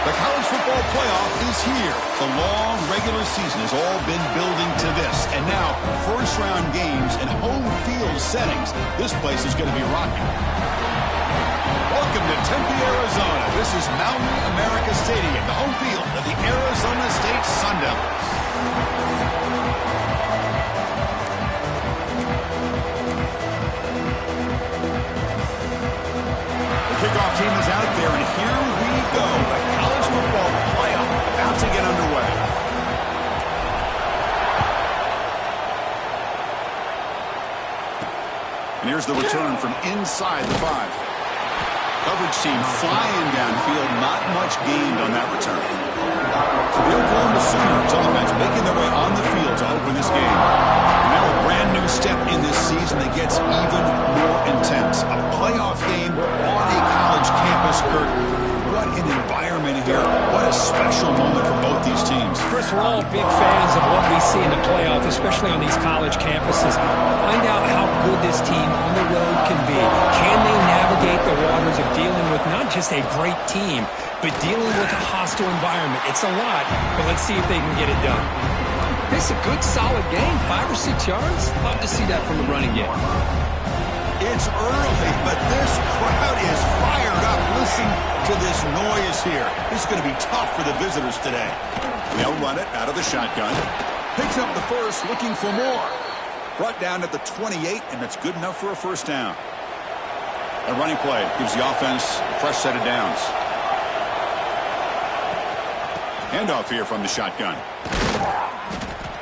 The college football playoff is here. The long regular season has all been building to this. And now, first-round games and home field settings. This place is going to be rocking. Welcome to Tempe, Arizona. This is Mountain America Stadium, the home field of the Arizona State Sun Devils. The kickoff team is out there, and here we go. The college football playoff about to get underway. And here's the return from inside the 5. Coverage team flying downfield, not much gained on that return. So the Oklahoma Sooners offense making their way on the field to open this game. And now a brand new step in this season that gets even more intense. A playoff game on a college campus, Kurt. What an environment here. What a special moment for both these teams. Chris, we're all big fans of what we see in the playoff, especially on these college campuses. Find out how good this team on the road can be. Can they navigate the waters of dealing with not just a great team, but dealing with a hostile environment? It's a lot, but let's see if they can get it done. It's a good, solid game, 5 or 6 yards. Love to see that from the running game. It's early, but this crowd is fired up. Listen to this noise here. This is going to be tough for the visitors today. They'll run it out of the shotgun. Picks up the first, looking for more. Brought down at the 28, and that's good enough for a first down. A running play gives the offense a fresh set of downs. Handoff here from the shotgun.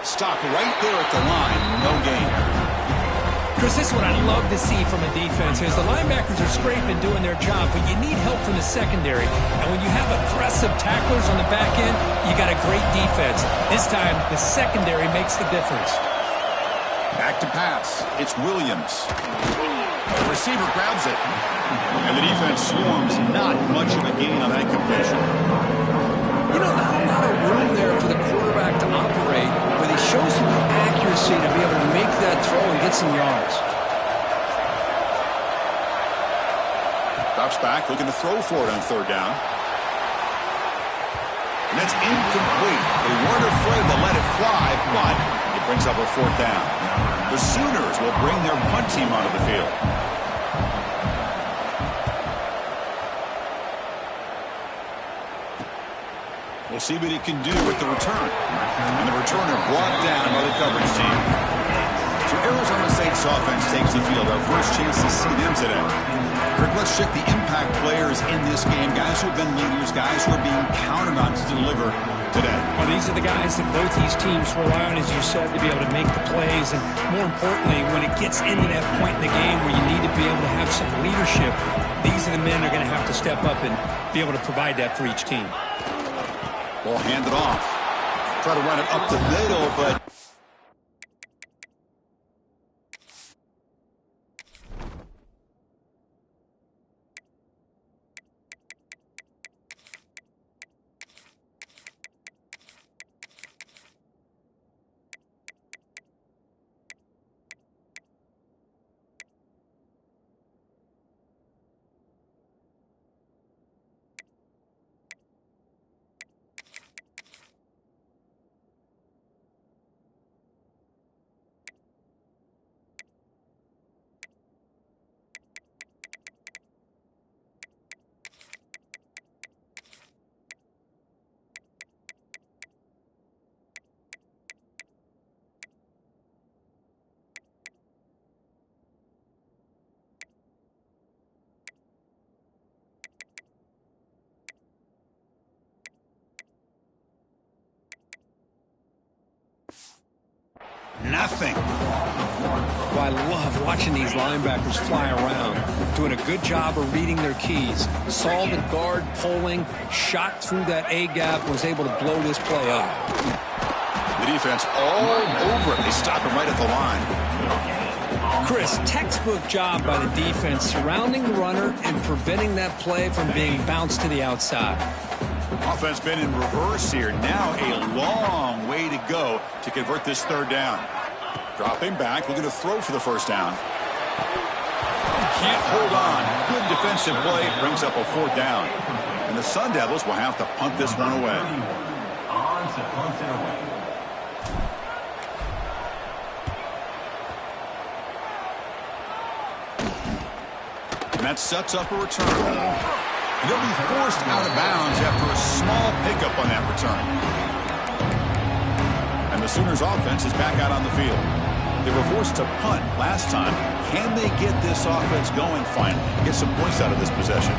Stopped right there at the line. No gain. Chris, this is what I love to see from a defense is the linebackers are scraping, doing their job, but you need help from the secondary. And when you have aggressive tacklers on the back end, you got a great defense. This time, the secondary makes the difference. Back to pass. It's Williams. The receiver grabs it. And the defense swarms. Not much of a gain on that completion. You know, not a lot of room there for the quarterback to operate, but he shows you the accuracy to be able to make that throw and get some yards. Drops back, looking to throw for it on third down. And that's incomplete. They weren't afraid to let it fly, but it brings up a fourth down. The Sooners will bring their punt team onto the field. We'll see what he can do with the return. And the returner brought down by the coverage team. So Arizona State's offense takes the field. Our first chance to see them today. Kirk, let's check the impact players in this game. Guys who have been leaders, guys who are being counted on to deliver today. Well, these are the guys that both these teams rely on, as you said, to be able to make the plays. And more importantly, when it gets into that point in the game where you need to be able to have some leadership, these are the men that are going to have to step up and be able to provide that for each team. Ball handed off. Try to run it up the middle, but... Nothing. Well, I love watching these linebackers fly around, doing a good job of reading their keys. Saw the guard pulling, shot through that A-gap, was able to blow this play up. The defense all over it. They stop him right at the line. Chris, textbook job by the defense surrounding the runner and preventing that play from being bounced to the outside. Offense been in reverse here. Now a long way to go to convert this third down. Dropping back, looking to throw for the first down. Can't hold on. Good defensive play. Brings up a fourth down. And the Sun Devils will have to punt this one away. On to punt it away. And that sets up a return. And they'll be forced out of bounds after a small pickup on that return. And the Sooners offense is back out on the field. They were forced to punt last time. Can they get this offense going finally? Get some points out of this possession.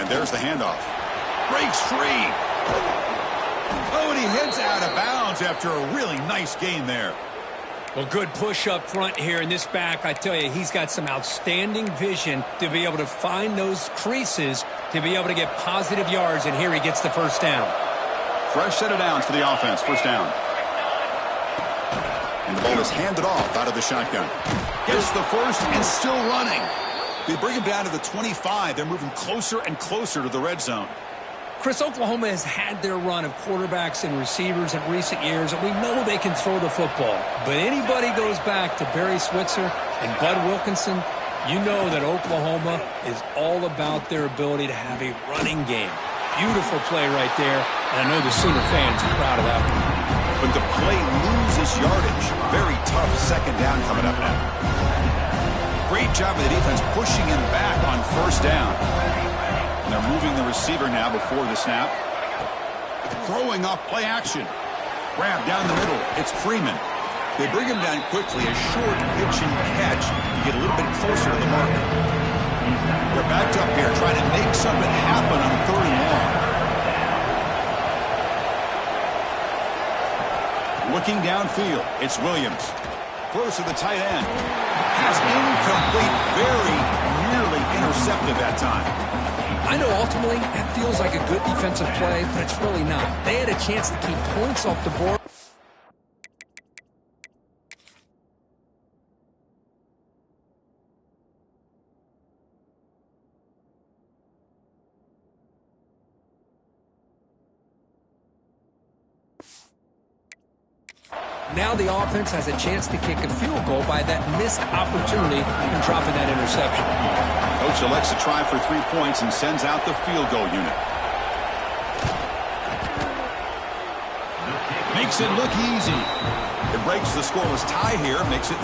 There's the handoff. Breaks free. Oh, and he heads out of bounds after a really nice gain there. Well, good push up front here in this back. I tell you, he's got some outstanding vision to be able to find those creases to be able to get positive yards, and here he gets the first down. Fresh set of downs for the offense. First down. And the ball is handed off out of the shotgun. Gets the first and still running. They bring him down to the 25. They're moving closer and closer to the red zone. Chris, Oklahoma has had their run of quarterbacks and receivers in recent years, and we know they can throw the football. But anybody goes back to Barry Switzer and Bud Wilkinson, you know that Oklahoma is all about their ability to have a running game. Beautiful play right there, and I know the Sooner fans are proud of that one. But the play loses yardage. Very tough second down coming up now. Great job of the defense pushing him back on first down. And they're moving the receiver now before the snap. Throwing off play action. Grab down the middle. It's Freeman. They bring him down quickly. A short pitch and catch to get a little bit closer to the marker. They're backed up here trying to make something happen on 3rd and long. Looking downfield, it's Williams. Throws to the tight end. Pass incomplete, very nearly intercepted that time. I know ultimately that feels like a good defensive play, but it's really not. They had a chance to keep points off the board. Now the offense has a chance to kick a field goal by that missed opportunity and dropping that interception. Coach elects to try for 3 points and sends out the field goal unit. Makes it look easy. It breaks the scoreless tie here, makes it...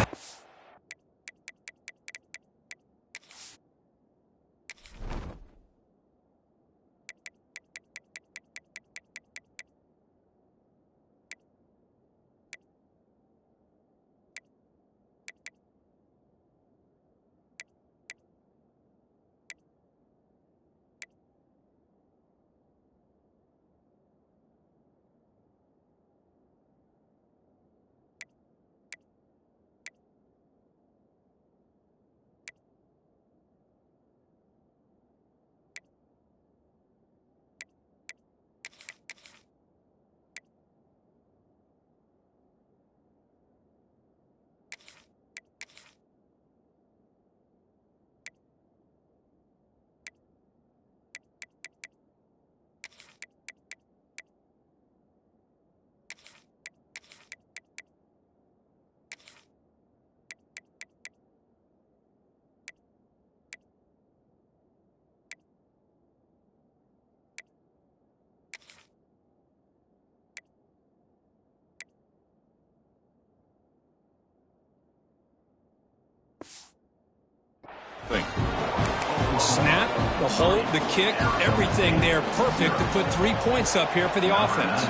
Snap, the hold, the kick, everything there perfect to put 3 points up here for the offense.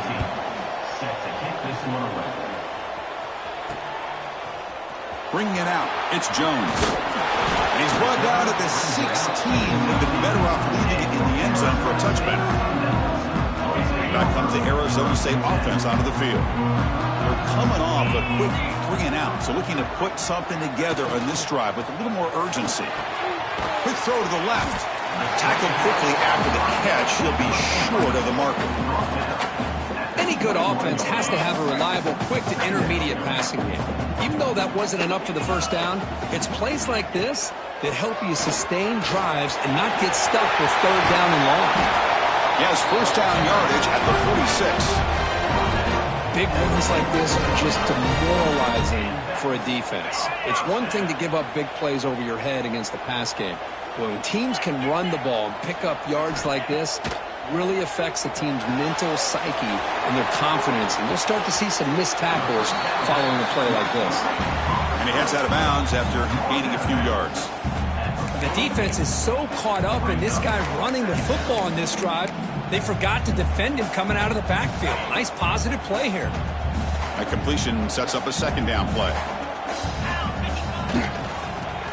Bringing it out, it's Jones. And he's brought down at the 16. They've been better off leaving it in the end zone for a touchback. Back comes the Arizona State offense onto the field. They're coming off a quick 3 and out, so looking to put something together on this drive with a little more urgency. Quick throw to the left. Tackled quickly after the catch. He'll be short of the marker. Any good offense has to have a reliable, quick to intermediate passing game. Even though that wasn't enough for the first down, it's plays like this that help you sustain drives and not get stuck with 3rd down and long. He has first down yardage at the 46. Big runs like this are just demoralizing for a defense. It's one thing to give up big plays over your head against the pass game. When teams can run the ball and pick up yards like this, really affects the team's mental psyche and their confidence. And you'll start to see some missed tackles following a play like this. And he heads out of bounds after gaining a few yards. The defense is so caught up in this guy running the football on this drive, they forgot to defend him coming out of the backfield. Nice positive play here. A completion sets up a 2nd down play.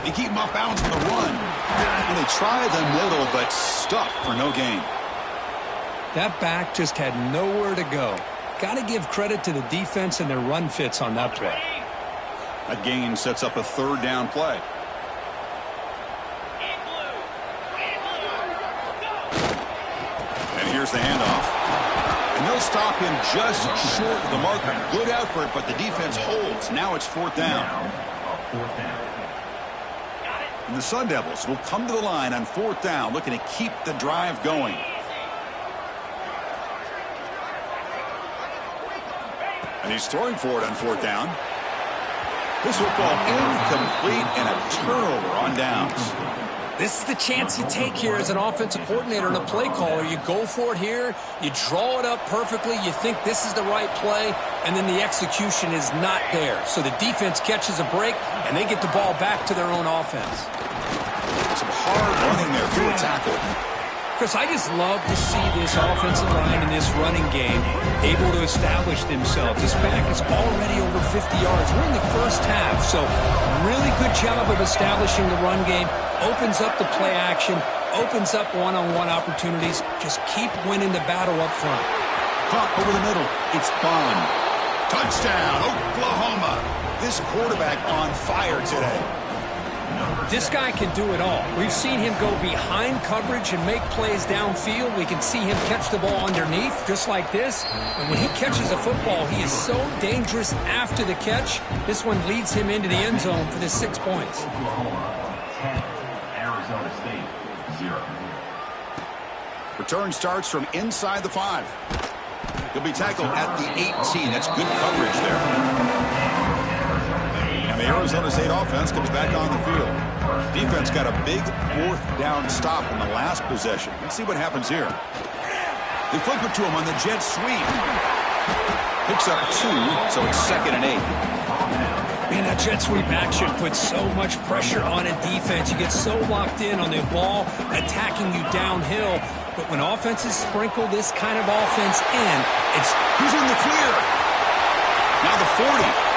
They keep him off bounds on the run. And they try the middle, but stuffed for no gain. That back just had nowhere to go. Got to give credit to the defense and their run fits on that play. That gain sets up a 3rd down play. And here's the handoff. And they'll stop him just short of the marker. Good effort, but the defense holds. Now it's 4th down. And the Sun Devils will come to the line on 4th down, looking to keep the drive going. And he's throwing for it on 4th down. This will fall incomplete and a turnover on downs. This is the chance you take here as an offensive coordinator and a play caller. You go for it here. You draw it up perfectly. You think this is the right play, and then the execution is not there. So the defense catches a break, and they get the ball back to their own offense. Some hard running there through a tackle. Chris, I just love to see this offensive line in this running game able to establish themselves. This back is already over 50 yards. We're in the first half, so really good job of establishing the run game. Opens up the play action, opens up one-on-one opportunities. Just keep winning the battle up front. Caught over the middle. It's Bond. Touchdown, Oklahoma. This quarterback on fire today. This guy can do it all. We've seen him go behind coverage and make plays downfield. We can see him catch the ball underneath, just like this. And when he catches a football, he is so dangerous after the catch. This one leads him into the end zone for the 6 points. Arizona State, 0. Return starts from inside the 5. He'll be tackled at the 18. That's good coverage there. And the Arizona State offense comes back on the field. Defense got a big 4th down stop in the last possession. Let's see what happens here. They flip it to him on the jet sweep. Picks up 2, so it's 2nd and 8. Man, that jet sweep action puts so much pressure on a defense. You get so locked in on the ball attacking you downhill. But when offenses sprinkle this kind of offense in, it's who's in the clear. Now the 40.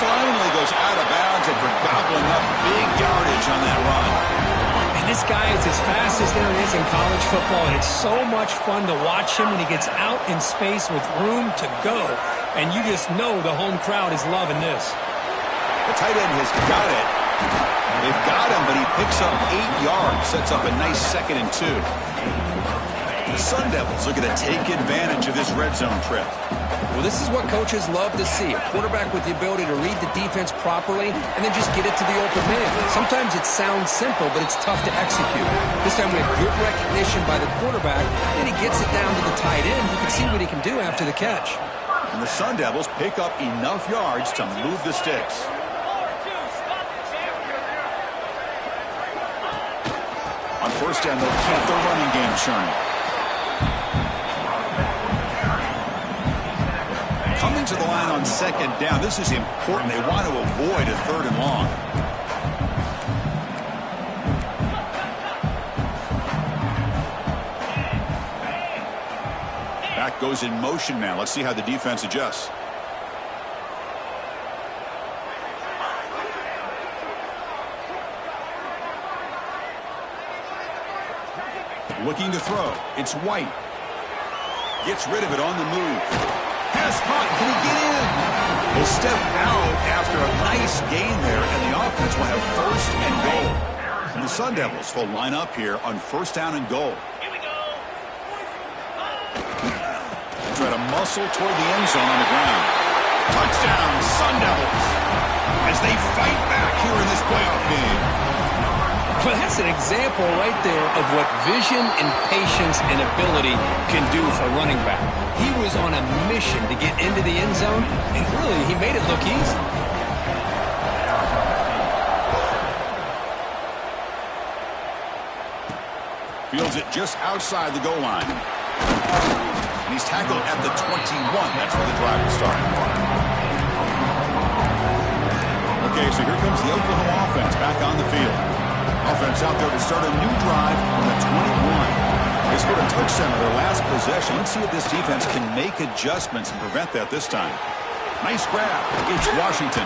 Finally goes out of bounds after gobbling up big yardage on that run. And this guy is as fast as there is in college football, and it's so much fun to watch him when he gets out in space with room to go. And you just know the home crowd is loving this. The tight end has got it. They've got him, but he picks up 8 yards, sets up a nice 2nd and 2. The Sun Devils looking to take advantage of this red zone trip. Well, this is what coaches love to see. A quarterback with the ability to read the defense properly and then just get it to the open man. Sometimes it sounds simple, but it's tough to execute. This time we have good recognition by the quarterback, and he gets it down to the tight end. You can see what he can do after the catch. And the Sun Devils pick up enough yards to move the sticks. On 1st down, they'll keep the running game churning. Coming to the line on 2nd down. This is important. They want to avoid a 3rd and long. Back goes in motion now. Let's see how the defense adjusts. Looking to throw. It's White. Gets rid of it on the move. Has caught. Can he get in? He'll step out after a nice gain there, and the offense will have first and goal. And the Sun Devils will line up here on first down and goal. Try to muscle toward the end zone on the ground. Touchdown, Sun Devils, as they fight back here in this playoff game. Well, that's an example right there of what vision and patience and ability can do for running back. He was on a mission to get into the end zone, and really, he made it look easy. Fields it just outside the goal line. And he's tackled at the 21. That's where the drive will start. Okay, so here comes the Oklahoma offense back on the field. Offense out there to start a new drive from the 21. They scored a touchdown on their last possession. Let's see if this defense can make adjustments and prevent that this time. Nice grab. It's Washington.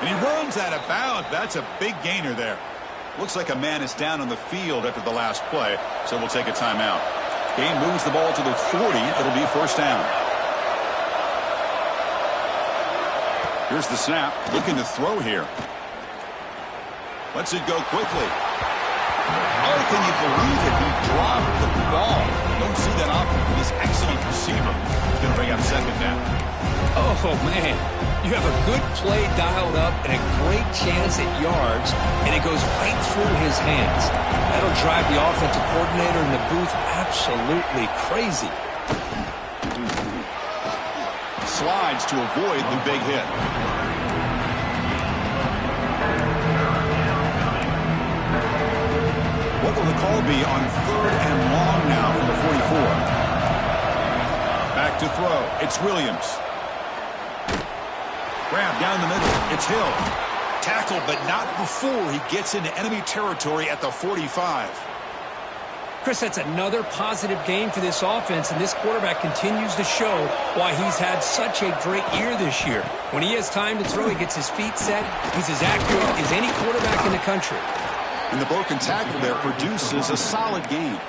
And he runs out of bounds. That's a big gainer there. Looks like a man is down on the field after the last play, so we'll take a timeout. Game moves the ball to the 40. It'll be first down. Here's the snap. Looking to throw here. Lets it go quickly. Oh, can you believe it? He dropped the ball. Don't see that often from this excellent receiver. He's going to bring up second down. Oh, man. You have a good play dialed up and a great chance at yards, and it goes right through his hands. That'll drive the offensive coordinator in the booth absolutely crazy. Slides to avoid the big hit. What will the call be on third and long now from the 44? Back to throw. It's Williams. Grab down the middle. It's Hill. Tackled, but not before he gets into enemy territory at the 45. Chris, that's another positive game for this offense, and this quarterback continues to show why he's had such a great year this year. When he has time to throw, he gets his feet set. He's as accurate as any quarterback in the country. And the broken tackle there produces a solid game.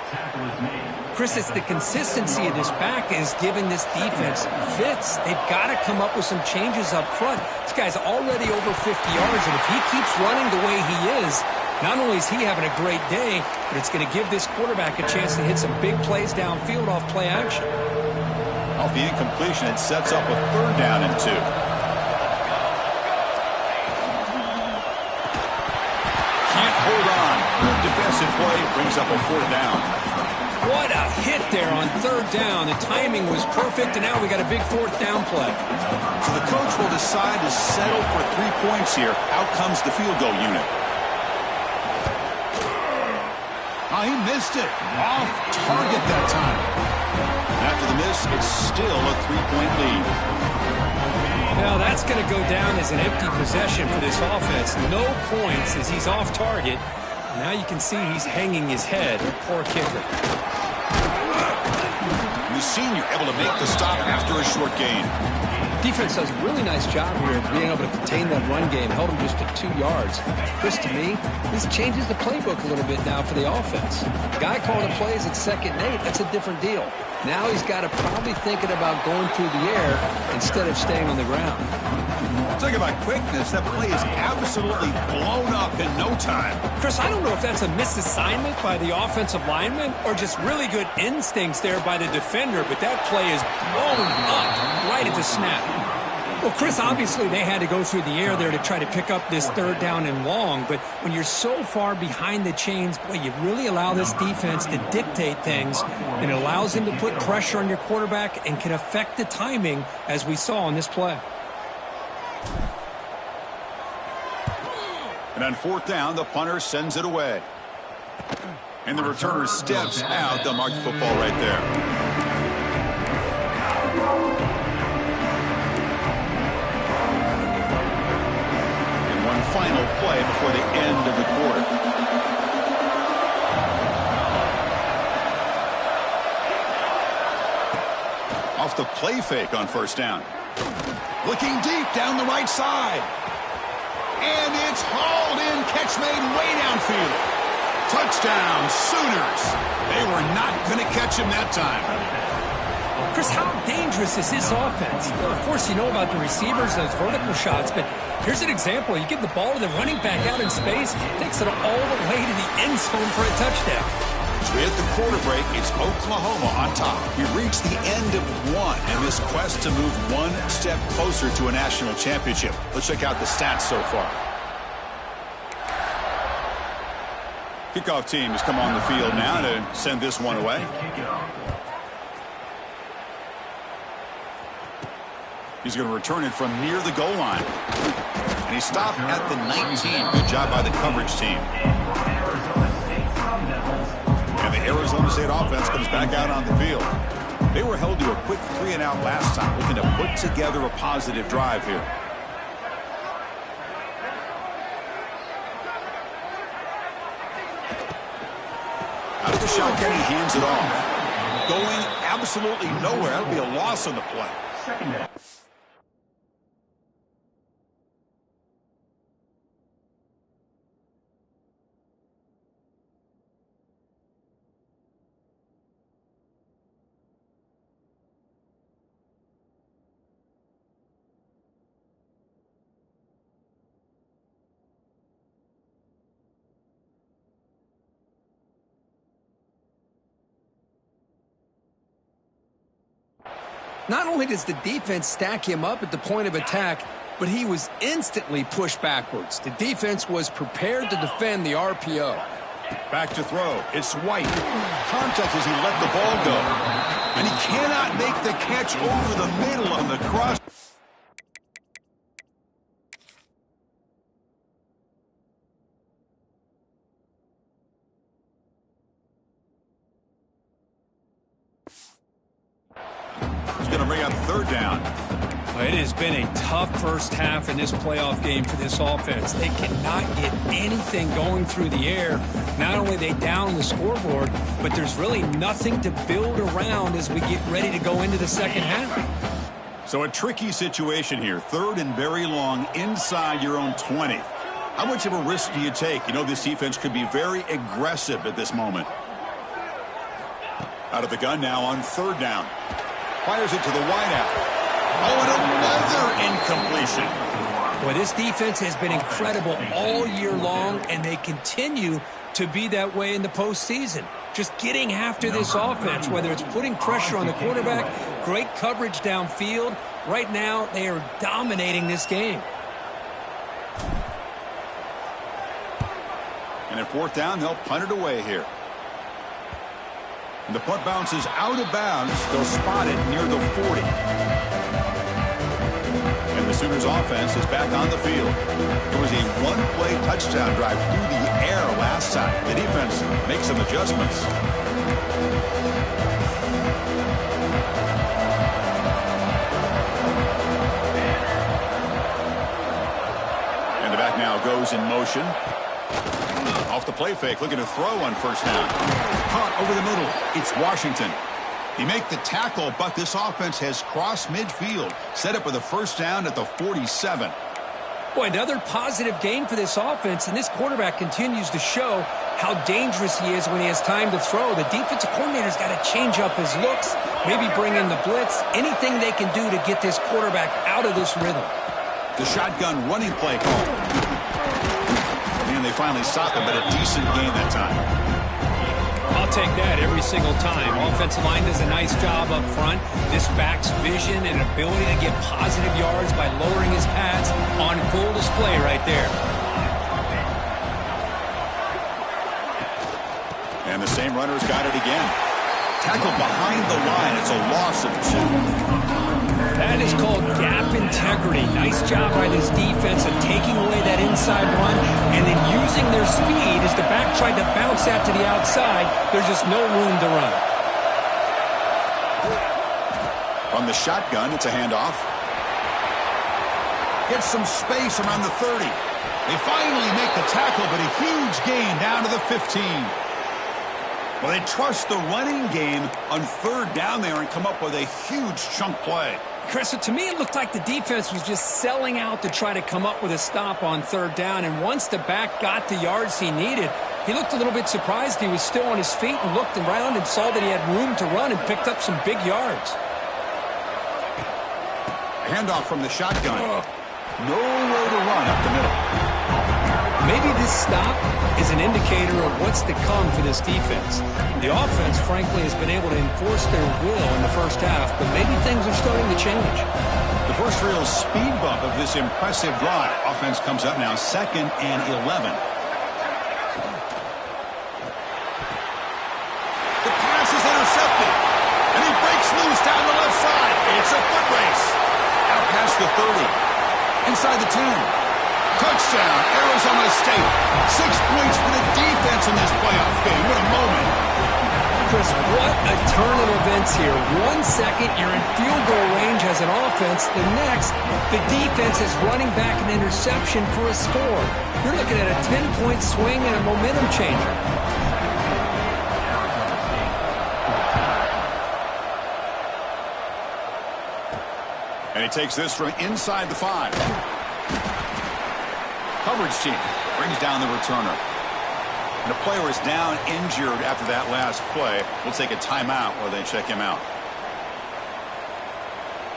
Chris, it's the consistency of this back is giving this defense fits. They've got to come up with some changes up front. This guy's already over 50 yards, and if he keeps running the way he is, not only is he having a great day, but it's going to give this quarterback a chance to hit some big plays downfield off play action. Off the incompletion, it sets up a third down and 2. Can't hold on. Good defensive play brings up a fourth down. What a hit there on third down. The timing was perfect, and now we got a big fourth down play. So the coach will decide to settle for 3 points here. Out comes the field goal unit. Oh, he missed it. Off target that time. After the miss, it's still a 3-point lead. Now that's going to go down as an empty possession for this offense. No points as he's off target. Now you can see he's hanging his head. Poor kicker. The senior able to make the stop after a short gain. Defense does a really nice job here of being able to contain that run game. Held him just at 2 yards. Chris, to me, this changes the playbook a little bit now for the offense. The guy calling the plays at 2nd and 8, that's a different deal. Now he's got to probably thinking about going through the air instead of staying on the ground. Talking about quickness, that play is absolutely blown up in no time. Chris, I don't know if that's a misassignment by the offensive lineman or just really good instincts there by the defender, but that play is blown up right at the snap. Well, Chris, obviously they had to go through the air there to try to pick up this third down and long, but when you're so far behind the chains, boy, you really allow this defense to dictate things, and it allows them to put pressure on your quarterback and can affect the timing as we saw on this play. And on fourth down, the punter sends it away. And the returner steps out. They'll mark the football right there. And one final play before the end of the quarter. Off the play fake on first down. Looking deep down the right side. And it's hauled in. Catch made way downfield. Touchdown, Sooners. They were not going to catch him that time. Chris, how dangerous is this offense? Well, of course, you know about the receivers, those vertical shots, but here's an example. You give the ball to the running back out in space, takes it all the way to the end zone for a touchdown. As we hit the quarter break, it's Oklahoma on top. We reached the end of one in this quest to move one step closer to a national championship. Let's check out the stats so far. Kickoff team has come on the field now to send this one away. He's going to return it from near the goal line. And he stopped at the 19. Good job by the coverage team. And the Arizona State offense comes back out on the field. They were held to a quick 3-and-out last time, looking to put together a positive drive here. Out of the shotgun, he hands it off. Going absolutely nowhere. That'll be a loss on the play. Second down. Not only does the defense stack him up at the point of attack, but he was instantly pushed backwards. The defense was prepared to defend the RPO. Back to throw. It's White. Contact as he let the ball go. And he cannot make the catch over the middle on the cross. Going to bring up third down. It has been a tough first half in this playoff game for this offense. They cannot get anything going through the air. Not only are they down the scoreboard, but there's really nothing to build around as we get ready to go into the second half. So a tricky situation here. Third and very long inside your own 20. How much of a risk do you take? You know this defense could be very aggressive at this moment. Out of the gun now on third down. Fires it to the wideout. Oh, and another incompletion. Boy, this defense has been incredible all year long, and they continue to be that way in the postseason. Just getting after this offense, whether it's putting pressure on the quarterback, great coverage downfield. Right now, they are dominating this game. And at fourth down, they'll punt it away here. And the punt bounces out of bounds. They'll spot it near the 40. And the Sooners offense is back on the field. It was a one-play touchdown drive through the air last time. The defense makes some adjustments. And the back now goes in motion. Off the play fake, looking to throw on first down. Caught over the middle. It's Washington. He make the tackle, but this offense has crossed midfield. Set up with a first down at the 47. Boy, another positive game for this offense, and this quarterback continues to show how dangerous he is when he has time to throw. The defensive coordinator's got to change up his looks, maybe bring in the blitz, anything they can do to get this quarterback out of this rhythm. The shotgun running play call. They finally stopped him, but a decent gain that time. I'll take that every single time. Offensive line does a nice job up front. This back's vision and ability to get positive yards by lowering his pads on full display right there. And the same runner's got it again. Tackled behind the line. It's a loss of 2. That is called gap integrity. Nice job by this defense of taking away that inside run and then using their speed as the back tried to bounce that to the outside. There's just no room to run. From the shotgun, it's a handoff. Gets some space around the 30. They finally make the tackle, but a huge gain down to the 15. Well, they trust the running game on third down there and come up with a huge chunk play. Chris, to me it looked like the defense was just selling out to try to come up with a stop on third down, and once the back got the yards he needed, he looked a little bit surprised. He was still on his feet and looked around and saw that he had room to run and picked up some big yards. Handoff from the shotgun. Nowhere to run up the middle. Maybe this stop is an indicator of what's to come for this defense. The offense, frankly, has been able to enforce their will in the first half, but maybe things are starting to change. The first real speed bump of this impressive drive. Offense comes up now 2nd and 11. The pass is intercepted, and he breaks loose down the left side. It's a foot race. Out past the 30. Inside the 10. Touchdown, Arizona State. 6 points for the defense in this playoff game. What a moment. Chris, what a turn of events here. 1 second, you're in field goal range as an offense. The next, the defense is running back an interception for a score. You're looking at a 10-point swing and a momentum changer. And he takes this from inside the 5. Coverage team brings down the returner. And the player is down injured after that last play. We'll take a timeout while they check him out.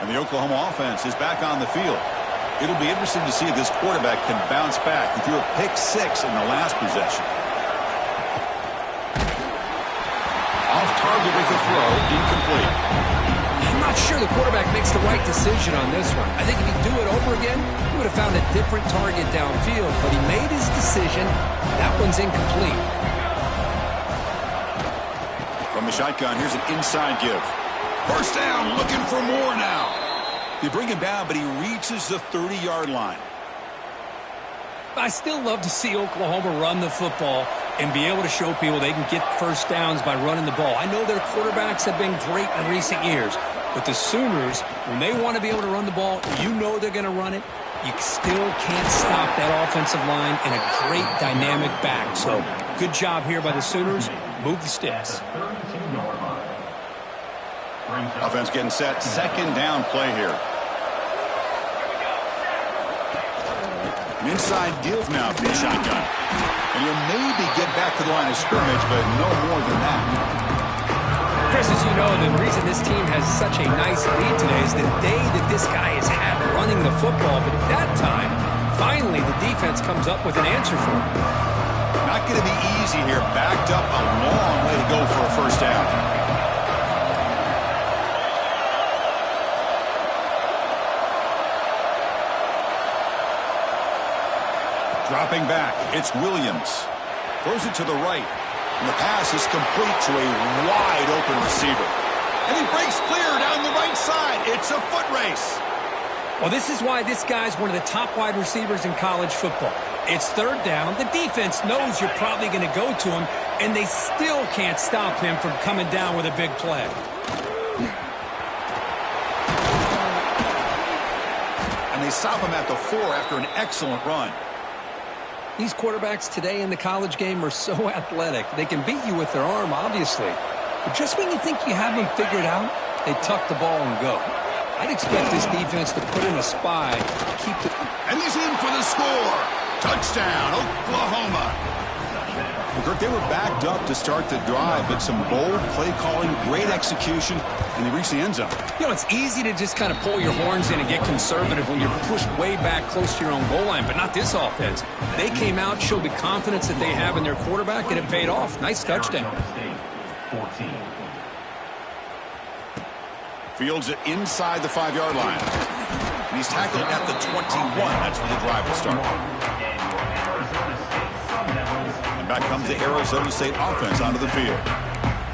And the Oklahoma offense is back on the field. It'll be interesting to see if this quarterback can bounce back. He threw a pick 6 in the last possession. Off target with the throw, incomplete. I'm not sure the quarterback makes the right decision on this one. I think if he'd do it over again, he would have found a different target downfield, but he made his decision. That one's incomplete. From the shotgun, here's an inside give. First down, looking for more now. They bring him down, but he reaches the 30-yard line. I still love to see Oklahoma run the football and be able to show people they can get first downs by running the ball. I know their quarterbacks have been great in recent years, but the Sooners, when they want to be able to run the ball, you know they're going to run it. You still can't stop that offensive line and a great dynamic back. So good job here by the Sooners. Move the sticks. Offense getting set. 2nd down play here. An inside give now for the shotgun. And he'll maybe get back to the line of scrimmage, but no more than that. Chris, as you know, the reason this team has such a nice lead today is the day that this guy has had running the football. But that time, finally, the defense comes up with an answer for him. Not going to be easy here. Backed up a long way to go for a first down. Dropping back, it's Williams. Throws it to the right. And the pass is complete to a wide-open receiver. And he breaks clear down the right side. It's a foot race. Well, this is why this guy's one of the top wide receivers in college football. It's 3rd down. The defense knows you're probably going to go to him, and they still can't stop him from coming down with a big play. And they stop him at the 4 after an excellent run. These quarterbacks today in the college game are so athletic. They can beat you with their arm, obviously. But just when you think you have them figured out, they tuck the ball and go. I'd expect this defense to put in a spy, keep the... And he's in for the score. Touchdown, Oklahoma. Well, Kirk, they were backed up to start the drive, but some bold play calling, great execution, and they reached the end zone. You know, it's easy to just kind of pull your horns in and get conservative when you're pushed way back close to your own goal line, but not this offense. They came out, showed the confidence that they have in their quarterback, and it paid off. Nice touchdown. 14. Fields it inside the 5-yard line. And he's tackled at the 21. That's where the drive will start. And back comes the Arizona State offense onto the field.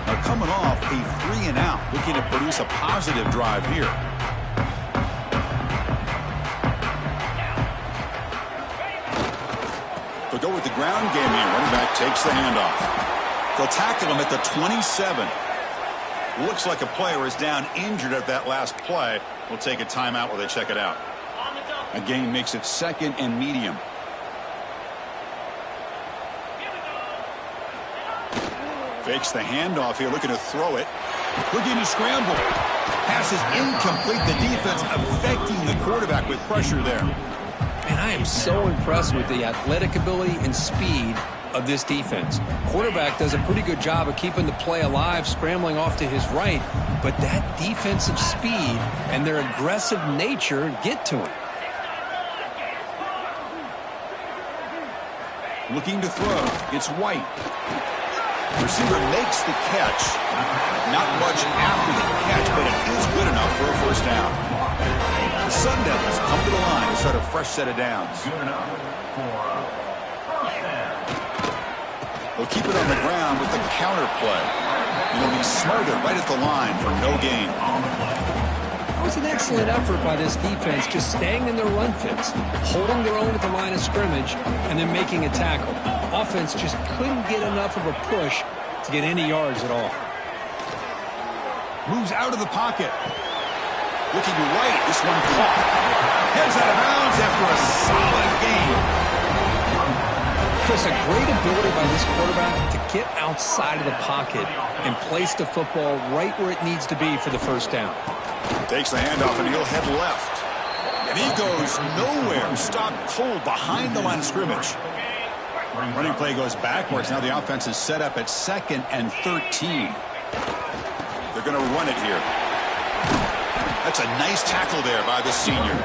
Now coming off a 3-and-out, looking to produce a positive drive here. They'll go with the ground game here. Running back takes the handoff. They'll tackle him at the 27. Looks like a player is down injured at that last play. We'll take a timeout while they check it out. Again, makes it 2nd and medium. Fakes the handoff here, looking to throw it. Looking to scramble. Pass is incomplete. The defense affecting the quarterback with pressure there. And I am so impressed with the athletic ability and speed of this defense. Quarterback does a pretty good job of keeping the play alive, scrambling off to his right, but that defensive speed and their aggressive nature get to him. Looking to throw. It's White. Receiver makes the catch. Not much after the catch, but it is good enough for a first down. The Sun Devils come to the line to start a fresh set of downs. Good enough for first down. They'll keep it on the ground with the counter play. And they'll be smothered right at the line for no gain. It was an excellent effort by this defense, just staying in their run fits, holding their own at the line of scrimmage, and then making a tackle. Offense just couldn't get enough of a push to get any yards at all. Moves out of the pocket. Looking right, this one caught. Heads out of bounds after a solid gain. Chris, a great ability by this quarterback to get outside of the pocket and place the football right where it needs to be for the first down. Takes the handoff and he'll head left. And he goes nowhere. Stopped cold behind the line of scrimmage. Running play goes backwards. Now the offense is set up at 2nd and 13. They're going to run it here. That's a nice tackle there by the senior.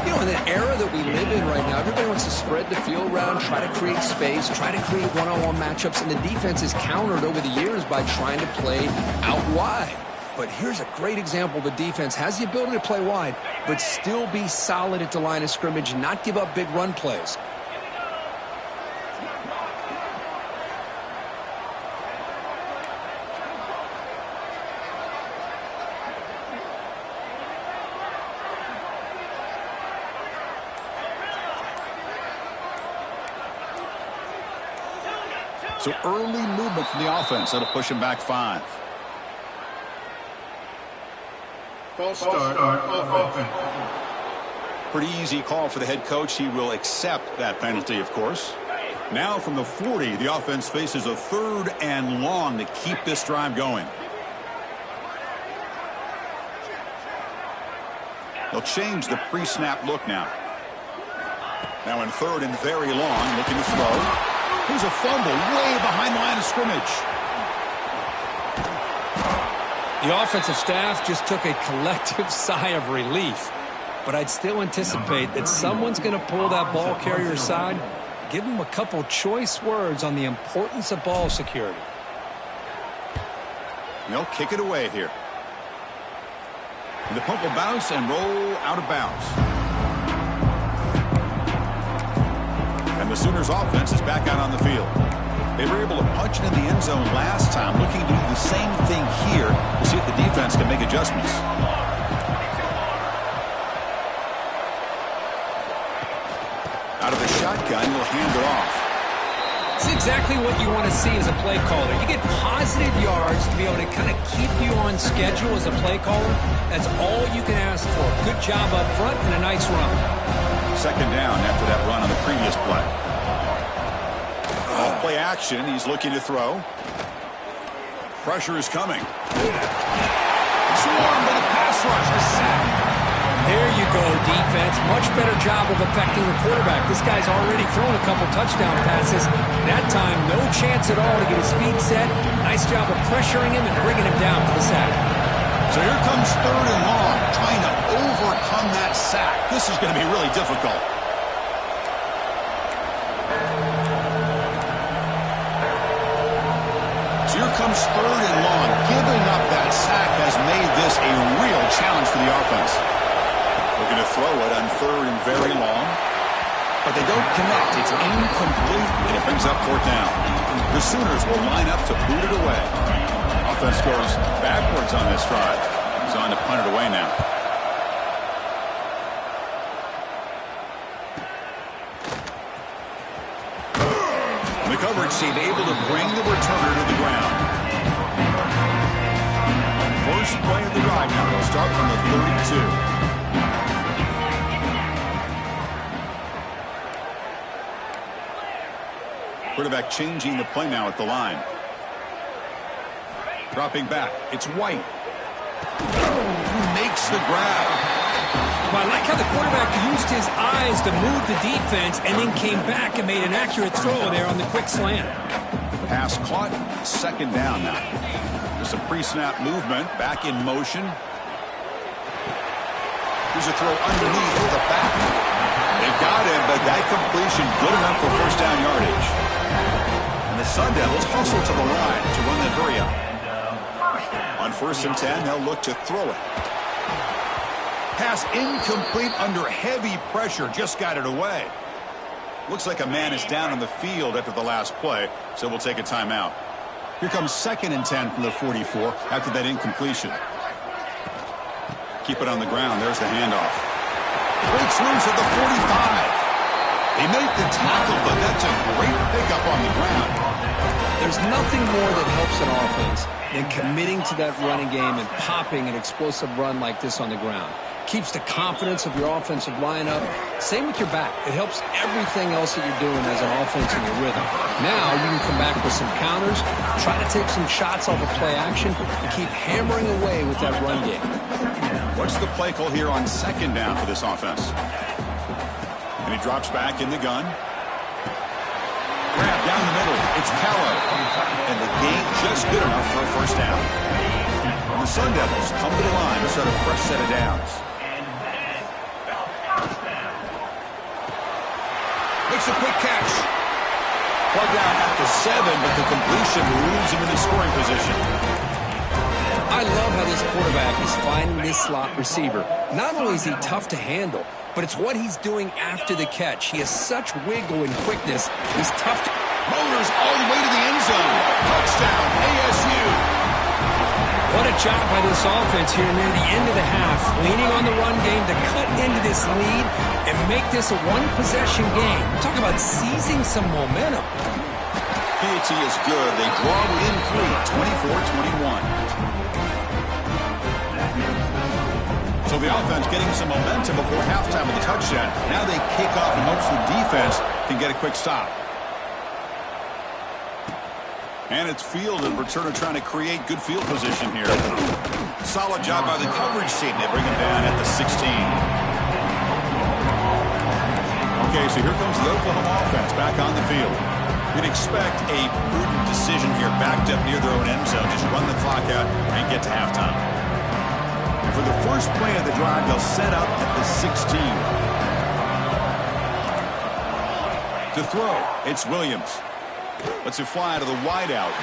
You know, in the era that we live in right now, everybody wants to spread the field around, try to create space, try to create one-on-one matchups, and the defense is countered over the years by trying to play out wide. But here's a great example. The defense has the ability to play wide, but still be solid at the line of scrimmage and not give up big run plays. So early movement from the offense. That'll push him back 5. False start offense. Pretty easy call for the head coach. He will accept that penalty, of course. Now from the 40, the offense faces a 3rd and long to keep this drive going. They'll change the pre-snap look now. Now in 3rd and very long, looking to throw. Here's a fumble way behind the line of scrimmage. The offensive staff just took a collective sigh of relief. But I'd still anticipate that someone's going to pull that ball carrier aside, give him a couple choice words on the importance of ball security. They'll kick it away here. And the punt will bounce and roll out of bounds. And the Sooners offense is back out on the field. They were able to punch it in the end zone last time, looking to do the same thing here to see if the defense can make adjustments. Out of the shotgun, he'll hand it off. It's exactly what you want to see as a play caller. You get positive yards to be able to kind of keep you on schedule as a play caller. That's all you can ask for. Good job up front and a nice run. 2nd down after that run on the previous play. Off play action. He's looking to throw. Pressure is coming. Swarmed by the pass rush. A sack. There you go, defense. Much better job of affecting the quarterback. This guy's already thrown a couple touchdown passes. That time, no chance at all to get his feet set. Nice job of pressuring him and bringing him down to the sack. So here comes 3rd and long, trying to overcome that sack. This is going to be really difficult. So here comes 3rd and long. Giving up that sack has made this a real challenge for the offense. Looking to throw it on 3rd and very long. But they don't connect. It's incomplete, and it brings up 4th down. The Sooners will line up to boot it away. Offense goes backwards on this drive. He's on to punt it away now. The coverage team able to bring the returner to the ground. First play of the drive now. They'll start from the 32. Quarterback changing the play now at the line. Dropping back. It's White. Who makes the grab. Well, I like how the quarterback used his eyes to move the defense and then came back and made an accurate throw there on the quick slant. Pass caught, second down now. There's some pre-snap movement, back in motion. Here's a throw underneath with the back. They got him, but that completion good enough for first down yardage. And the Sun Devils hustle to the line to run that hurry up. On 1st and 10, they'll look to throw it. Pass incomplete under heavy pressure, just got it away. Looks like a man is down on the field after the last play, so we'll take a timeout. Here comes 2nd and 10 from the 44 after that incompletion. Keep it on the ground. There's the handoff. Breaks loose at the 45. They make the tackle, but that's a great pickup on the ground. There's nothing more that helps an offense than committing to that running game and popping an explosive run like this on the ground. Keeps the confidence of your offensive lineup. Same with your back. It helps everything else that you're doing as an offense in your rhythm. Now you can come back with some counters, try to take some shots off of play action, and keep hammering away with that run game. What's the play call here on 2nd down for this offense? And he drops back in the gun. Grab down the middle. It's Callow. And the gain just good enough for a first down. And the Sun Devils come to the line to start a fresh set of downs. Makes a quick catch. Plug down after 7, but the completion moves him into scoring position. I love how this quarterback is finding this slot receiver. Not only is he tough to handle, but it's what he's doing after the catch. He has such wiggle and quickness. He's tough to... Motors all the way to the end zone. Touchdown, ASU. What a job by this offense here near the end of the half, leaning on the run game to cut into this lead and make this a one-possession game. Talk about seizing some momentum. PAT is good. They draw within 3, 24-21. So the offense getting some momentum before halftime with a touchdown. Now they kick off and hopes the defense can get a quick stop. And it's fielded. Returner trying to create good field position here. Solid job by the coverage team. They bring him down at the 16. Okay, so here comes the Oklahoma offense back on the field. You'd expect a prudent decision here, backed up near their own end zone. Just run the clock out and get to halftime. For the first play of the drive, they'll set up at the 16. To throw, it's Williams. Lets it fly to the wideout.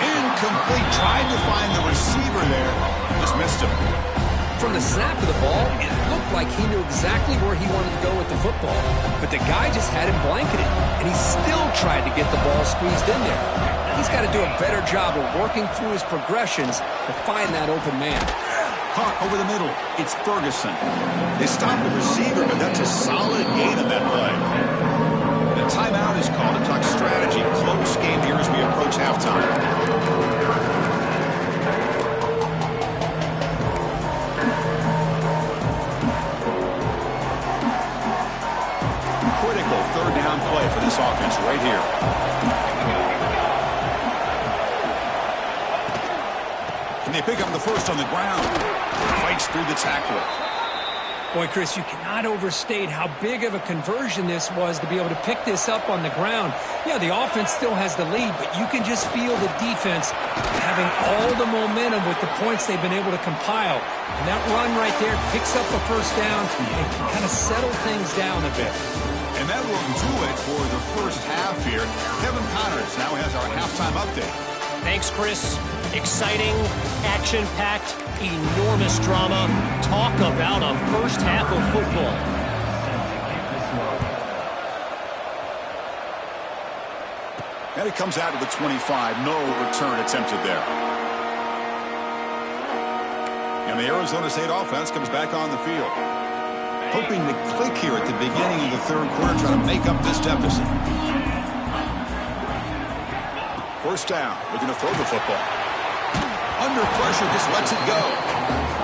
Incomplete. Tried to find the receiver there. Just missed him. From the snap of the ball, it looked like he knew exactly where he wanted to go with the football. But the guy just had him blanketed, and he still tried to get the ball squeezed in there. He's got to do a better job of working through his progressions to find that open man. Caught over the middle. It's Ferguson. They stopped the receiver, but that's a solid gain on that play. And a timeout is called to talk strategy. Close game here as we approach halftime. Critical third down play for this offense right here. And they pick up the first on the ground. Fights through the tackle. Boy, Chris, you cannot overstate how big of a conversion this was to be able to pick this up on the ground. Yeah, the offense still has the lead, but you can just feel the defense having all the momentum with the points they've been able to compile. And that run right there picks up a first down and can kind of settle things down a bit. And that will do it for the first half here. Kevin Connors now has our halftime update. Thanks, Chris. Exciting, action-packed, enormous drama. Talk about a first half of football. And it comes out to the 25. No return attempted there. And the Arizona State offense comes back on the field. Hoping to click here at the beginning of the third quarter, trying to make up this deficit. First down, looking to throw the football. Under pressure, just lets it go.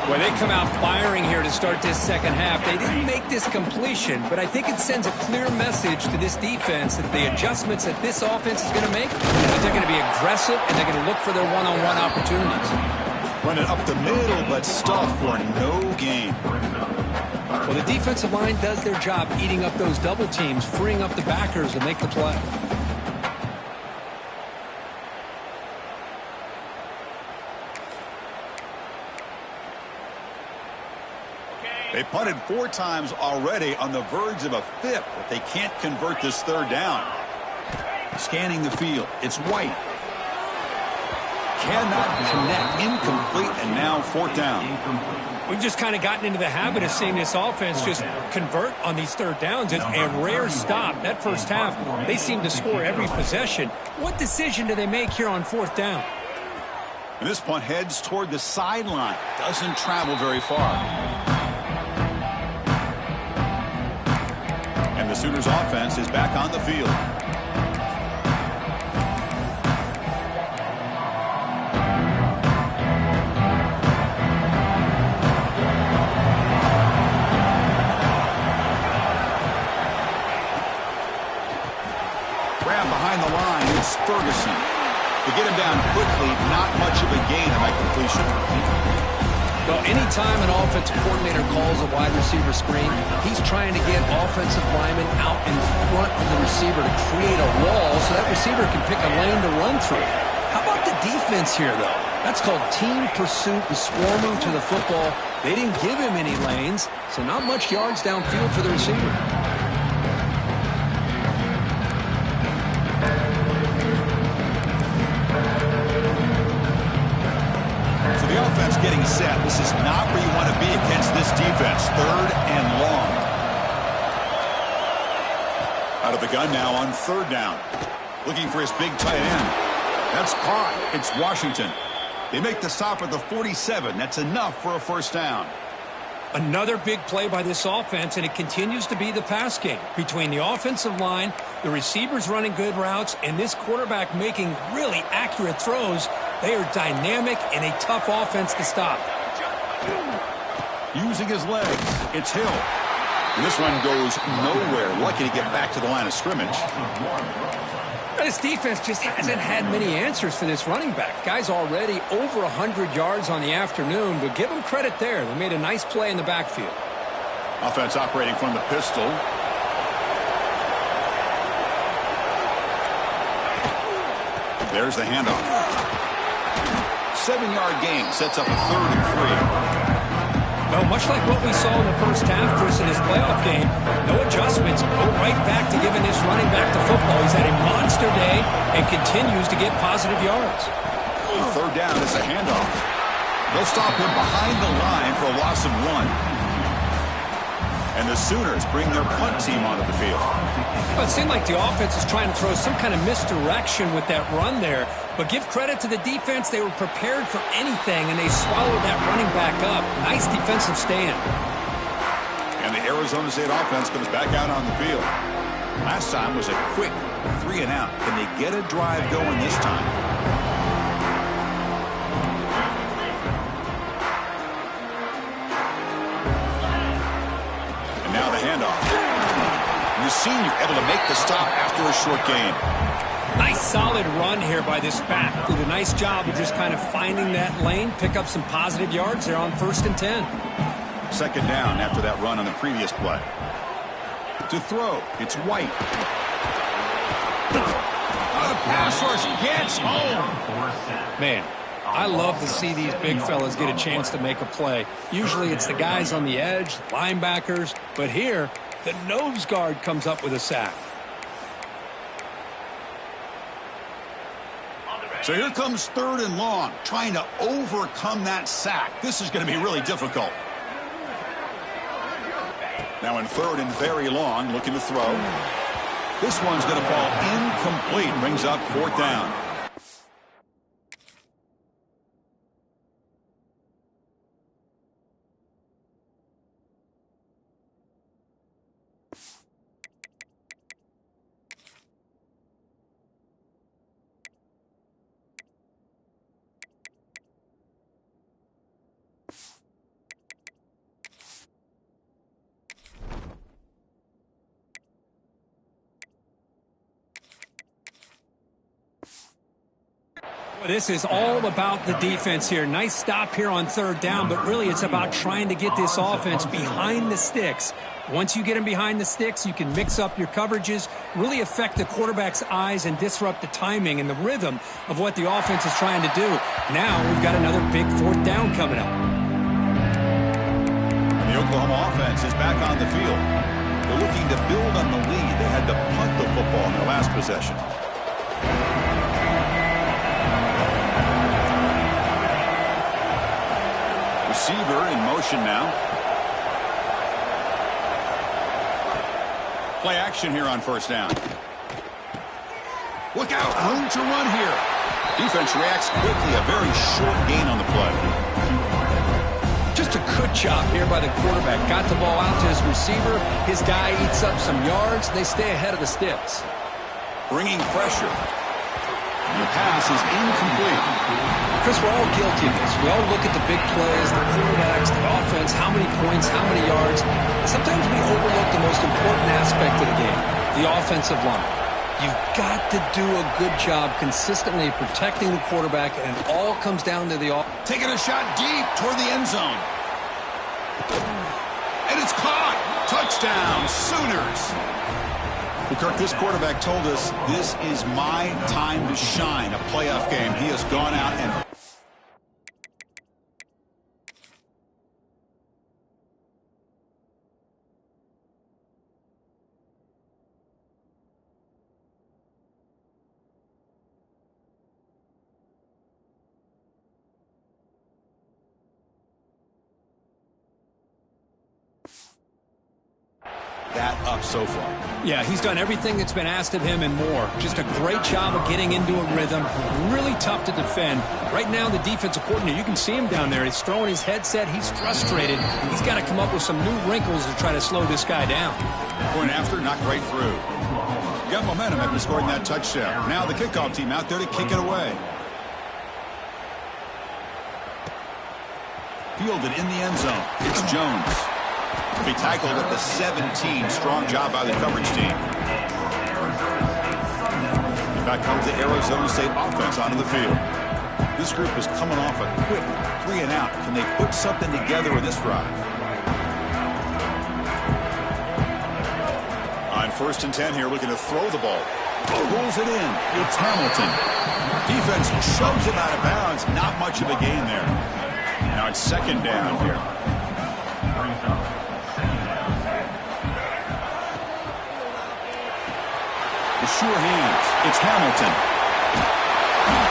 Well, they come out firing here to start this second half. They didn't make this completion, but I think it sends a clear message to this defense that the adjustments that this offense is going to make, that they're going to be aggressive and they're going to look for their one-on-one opportunities. Running up the middle, but stuffed for no gain. Well, the defensive line does their job eating up those double teams, freeing up the backers to make the play. They punted 4 times already, on the verge of a 5th, but they can't convert this 3rd down. Scanning the field, it's White. Cannot connect, incomplete, and now 4th down. We've just kind of gotten into the habit of seeing this offense just convert on these 3rd downs. It's a rare stop. That first half, they seem to score every possession. What decision do they make here on 4th down? And this punt heads toward the sideline. Doesn't travel very far. And the Sooners offense is back on the field. Grab behind the line, it's Ferguson. To get him down quickly, not much of a gain on that completion. Well, anytime an offensive coordinator calls a wide receiver screen, he's trying to get offensive linemen out in front of the receiver to create a wall so that receiver can pick a lane to run through. How about the defense here, though? That's called team pursuit and swarming to the football. They didn't give him any lanes, so not much yards downfield for the receiver. Getting set. This is not where you want to be against this defense. 3rd and long. Out of the gun now on 3rd down. Looking for his big tight end. That's caught. It's Washington. They make the stop at the 47. That's enough for a 1st down. Another big play by this offense, and it continues to be the pass game. Between the offensive line, the receivers running good routes, and this quarterback making really accurate throws, they are dynamic and a tough offense to stop. Using his legs, it's Hill. And this one goes nowhere. Lucky to get back to the line of scrimmage. This defense just hasn't had many answers for this running back. Guy's already over 100 yards on the afternoon, but give him credit there. They made a nice play in the backfield. Offense operating from the pistol. There's the handoff. 7-yard gain sets up a 3rd and 3. Well, much like what we saw in the first half, Chris, in his playoff game, no adjustments. Go right back to giving this running back the football. He's had a monster day and continues to get positive yards. 3rd down is a handoff. They'll stop him behind the line for a loss of 1. And the Sooners bring their punt team onto the field. Well, it seemed like the offense is trying to throw some kind of misdirection with that run there. But give credit to the defense. They were prepared for anything, and they swallowed that running back up. Nice defensive stand. And the Arizona State offense comes back out on the field. Last time was a quick 3 and out. Can they get a drive going this time? And now the handoff. And the senior able to make the stop after a short gain. Nice solid run here by this back. Did a nice job of just kind of finding that lane, pick up some positive yards there on 1st and 10. 2nd down after that run on the previous play. To throw, it's White. The pass rush gets home. Man, I love to see these big fellas get a chance to make a play. Usually it's the guys on the edge, linebackers, but here, the nose guard comes up with a sack. So here comes 3rd and long, trying to overcome that sack. This is going to be really difficult. Now in 3rd and very long, looking to throw. This one's going to fall incomplete, brings up 4th down. This is all about the defense here. Nice stop here on third down, but really it's about trying to get this offense behind the sticks. Once you get them behind the sticks, you can mix up your coverages, really affect the quarterback's eyes and disrupt the timing and the rhythm of what the offense is trying to do. Now we've got another big fourth down coming up. The Oklahoma offense is back on the field. They're looking to build on the lead. They had to punt the football in their last possession. Receiver in motion now. Play action here on first down. Look out, room to run here. Defense reacts quickly, a very short gain on the play. Just a good job here by the quarterback. Got the ball out to his receiver. His guy eats up some yards. They stay ahead of the sticks. Bringing pressure. The pass is incomplete. Chris, we're all guilty of this. We all look at the big plays, the quarterbacks, the offense, how many points, how many yards. Sometimes we overlook the most important aspect of the game, the offensive line. You've got to do a good job consistently protecting the quarterback, and it all comes down to the offense. Taking a shot deep toward the end zone. And it's caught. Touchdown, Sooners. Well, Kirk, this quarterback told us this is my time to shine, a playoff game. He has gone out and... that up so far. Yeah, he's done everything that's been asked of him and more. Just a great job of getting into a rhythm. Really tough to defend. Right now, the defensive coordinator, you can see him down there. He's throwing his headset. He's frustrated. He's got to come up with some new wrinkles to try to slow this guy down. Point after, knocked right through. You got momentum after scoring that touchdown. Now the kickoff team out there to kick it away. Fielded in the end zone. It's Jones. Be tackled at the 17. Strong job by the coverage team. Back comes the Arizona State offense onto the field. This group is coming off a quick 3 and out. Can they put something together in this drive? On 1st and 10 here, looking to throw the ball. Pulls it in. It's Hamilton. Defense shoves him out of bounds. Not much of a gain there. Now it's 2nd down here. Sure hands. It's Hamilton.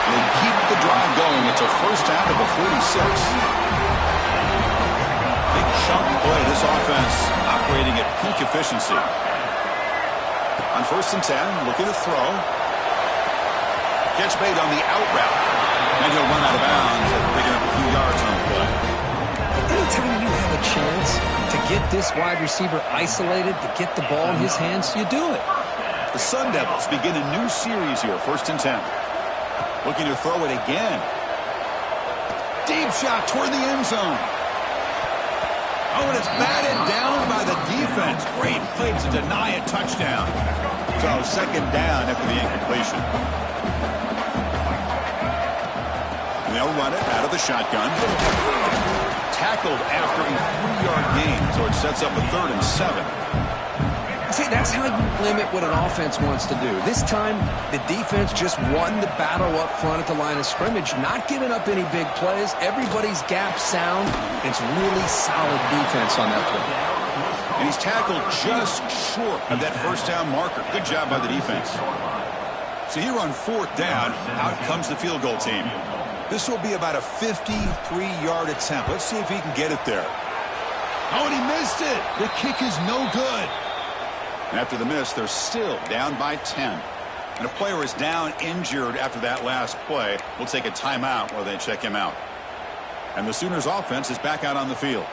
They keep the drive going. It's a first down to the 46. Big chunk play. This offense operating at peak efficiency. On 1st and 10, looking to throw. Catch made on the out route. And he'll run out of bounds after picking up a few yards on the play. Anytime you have a chance to get this wide receiver isolated, to get the ball in his hands, you do it. The Sun Devils begin a new series here, 1st and 10. Looking to throw it again. Deep shot toward the end zone. Oh, and it's batted down by the defense. Great play to deny a touchdown. So 2nd down after the incompletion. And they'll run it out of the shotgun. Tackled after a 3-yard gain, so it sets up a 3rd and 7. See, that's how you limit what an offense wants to do. This time, the defense just won the battle up front at the line of scrimmage, not giving up any big plays. Everybody's gap sound. It's really solid defense on that play. And he's tackled just short of that first down marker. Good job by the defense. So here on 4th down, out comes the field goal team. This will be about a 53-yard attempt. Let's see if he can get it there. Oh, and he missed it. The kick is no good. And after the miss, they're still down by 10. And a player is down injured after that last play. We'll take a timeout while they check him out. And the Sooners offense is back out on the field.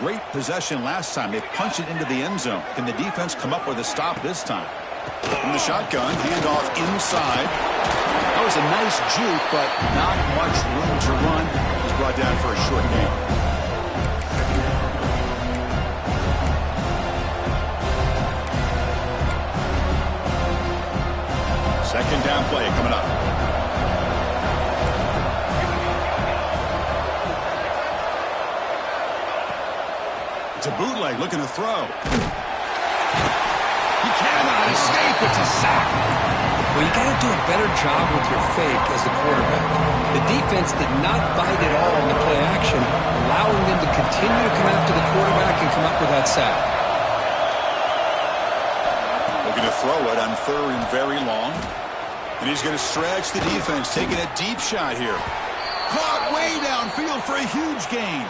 Great possession last time. They punched it into the end zone. Can the defense come up with a stop this time? From the shotgun, handoff inside. That was a nice juke, but not much room to run. He's brought down for a short gain. Second down play coming up. It's a bootleg looking to throw. He cannot escape. It's a sack. Well, you got to do a better job with your fake as the quarterback. The defense did not bite at all on the play action, allowing them to continue to come after the quarterback and come up with that sack. Looking to throw it on third and very long. And he's going to stretch the defense, taking a deep shot here. Caught way downfield for a huge gain.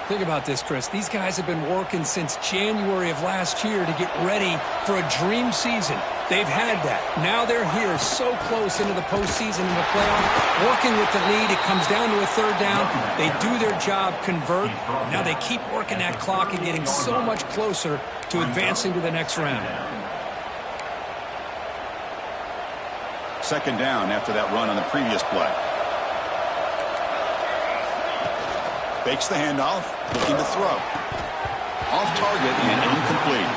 Think about this, Chris. These guys have been working since January of last year to get ready for a dream season. They've had that. Now they're here so close into the postseason and the playoff, working with the lead. It comes down to a third down. They do their job, convert. Now they keep working that clock and getting so much closer to advancing to the next round. Second down after that run on the previous play. Fakes the handoff, looking to throw. Off target and incomplete.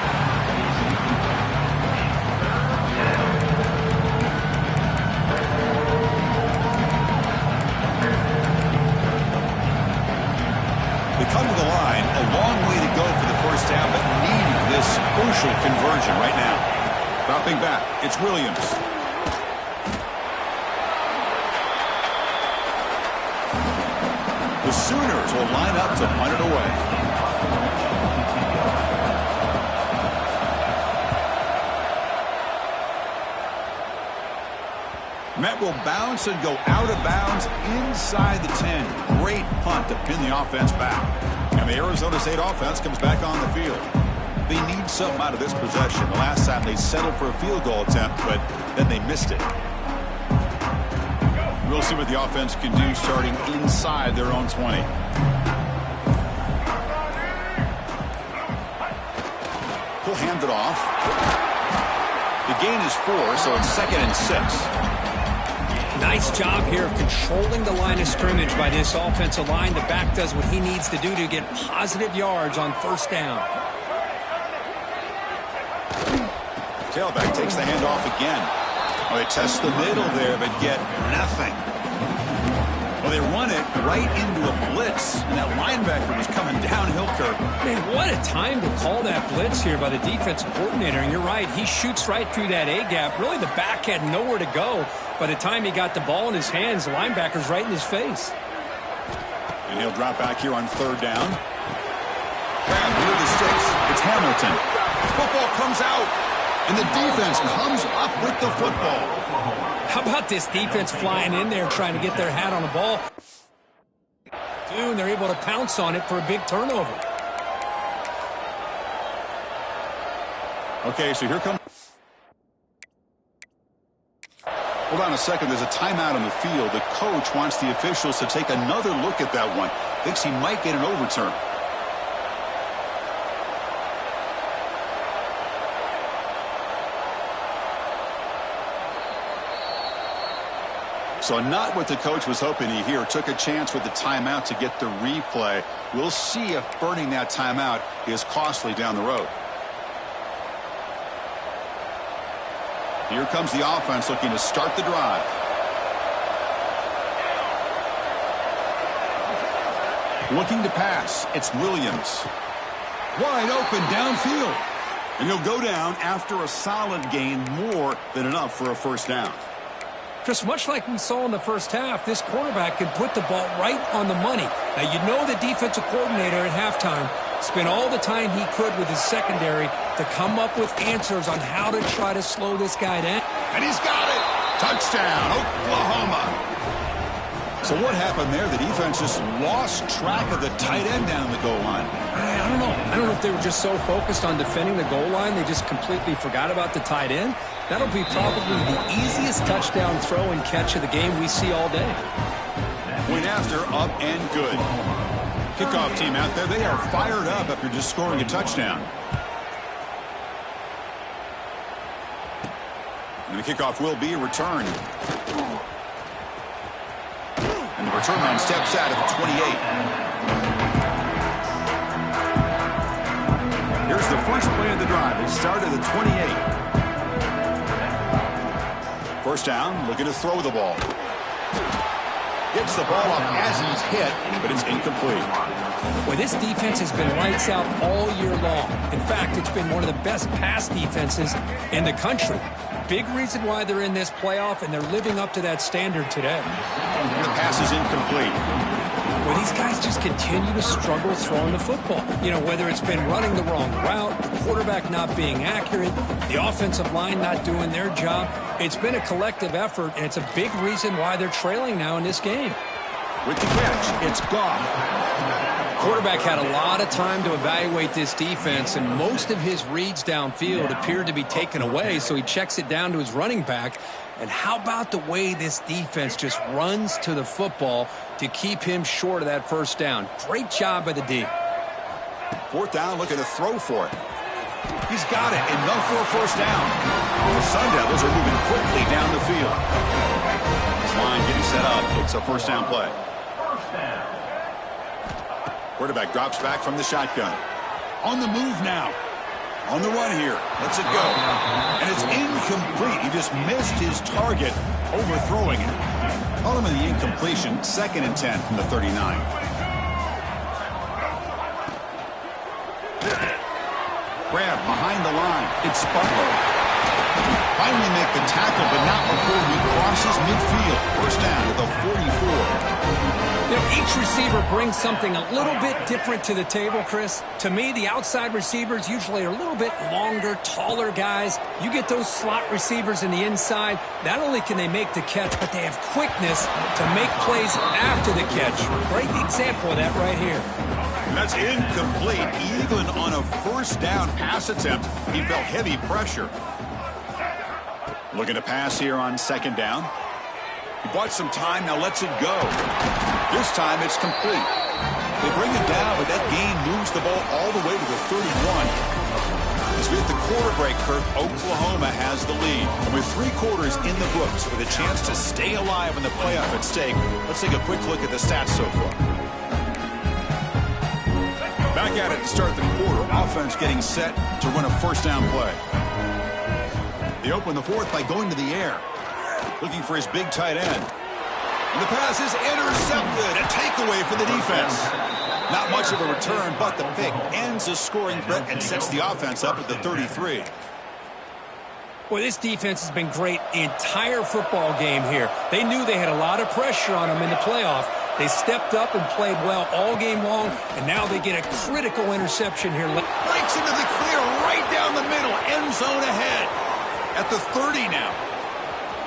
They come to the line, a long way to go for the first down, but needing this crucial conversion right now. Dropping back, it's Williams. The Sooners will line up to punt it away. Met will bounce and go out of bounds inside the 10. Great punt to pin the offense back. And the Arizona State offense comes back on the field. They need something out of this possession. The last time they settled for a field goal attempt, but then they missed it. We'll see what the offense can do starting inside their own 20. He'll hand it off. The gain is 4, so it's 2nd and 6. Nice job here of controlling the line of scrimmage by this offensive line. The back does what he needs to do to get positive yards on first down. Tailback takes the handoff again. Well, they test the middle there, but get nothing. Well, they run it right into a blitz, and that linebacker was coming downhill curve. Man, what a time to call that blitz here by the defensive coordinator. And you're right, he shoots right through that A-gap. Really, the back had nowhere to go. By the time he got the ball in his hands, the linebacker's right in his face. And he'll drop back here on third down. Grab near the sticks. It's Hamilton. Football comes out. And the defense comes up with the football. How about this defense flying in there trying to get their hat on the ball? And they're able to pounce on it for a big turnover. Okay, so here comes... Hold on a second. There's a timeout on the field. The coach wants the officials to take another look at that one. Thinks he might get an overturn. So not what the coach was hoping to hear. Took a chance with the timeout to get the replay. We'll see if burning that timeout is costly down the road. Here comes the offense looking to start the drive. Looking to pass. It's Williams. Wide open downfield. And he'll go down after a solid gain, more than enough for a first down. Just much like we saw in the first half, this quarterback can put the ball right on the money. Now, you know the defensive coordinator at halftime spent all the time he could with his secondary to come up with answers on how to try to slow this guy down. And he's got it! Touchdown, Oklahoma! So what happened there? The defense just lost track of the tight end down the goal line. I don't know. I don't know if they were just so focused on defending the goal line, they just completely forgot about the tight end. That'll be probably the easiest touchdown throw and catch of the game we see all day. Point after, up and good. Kickoff team out there, they are fired up after just scoring a touchdown. And the kickoff will be returned. And the return man steps out at the 28. Here's the first play of the drive. It started at the 28. First down, looking to throw the ball. Gets the ball off as he's hit, but it's incomplete. Well, this defense has been lights out all year long. In fact, it's been one of the best pass defenses in the country. Big reason why they're in this playoff, and they're living up to that standard today. The pass is incomplete. Well, these guys just continue to struggle throwing the football. You know, whether it's been running the wrong route, the quarterback not being accurate, the offensive line not doing their job. It's been a collective effort, and it's a big reason why they're trailing now in this game. With the catch, it's Goff. Quarterback had a lot of time to evaluate this defense, and most of his reads downfield appeared to be taken away, so he checks it down to his running back. And how about the way this defense just runs to the football to keep him short of that first down? Great job by the D. Fourth down, looking to throw for it. He's got it, enough for a first down. The Sun Devils are moving quickly down the field. This line getting set up. It's a first down play. Quarterback drops back from the shotgun. On the move now. On the run here. Lets it go. And it's incomplete. He just missed his target, overthrowing it. Ultimately, incompletion, 2nd and 10 from the 39. Grab behind the line. It's Butler. Finally make the tackle, but not before he crosses midfield. First down with a 44. You know, each receiver brings something a little bit different to the table, Chris. To me, the outside receivers usually are a little bit longer, taller guys. You get those slot receivers in the inside, not only can they make the catch, but they have quickness to make plays after the catch. Great example of that right here. That's incomplete. Even on a first down pass attempt, he felt heavy pressure. Looking to pass here on 2nd down. He bought some time, now lets it go. This time it's complete. They bring it down, but that gain moves the ball all the way to the 31. As we hit the quarter break, Kurt, Oklahoma has the lead. And with 3 quarters in the books with a chance to stay alive in the playoff at stake, let's take a quick look at the stats so far. Back at it to start the quarter. Offense getting set to run a first down play. They open the 4th by going to the air. Looking for his big tight end. And the pass is intercepted. A takeaway for the defense. Not much of a return, but the pick ends a scoring threat and sets the offense up at the 33. Well, this defense has been great the entire football game here. They knew they had a lot of pressure on them in the playoff. They stepped up and played well all game long, and now they get a critical interception here. Breaks into the clear right down the middle. End zone ahead. At the 30 now.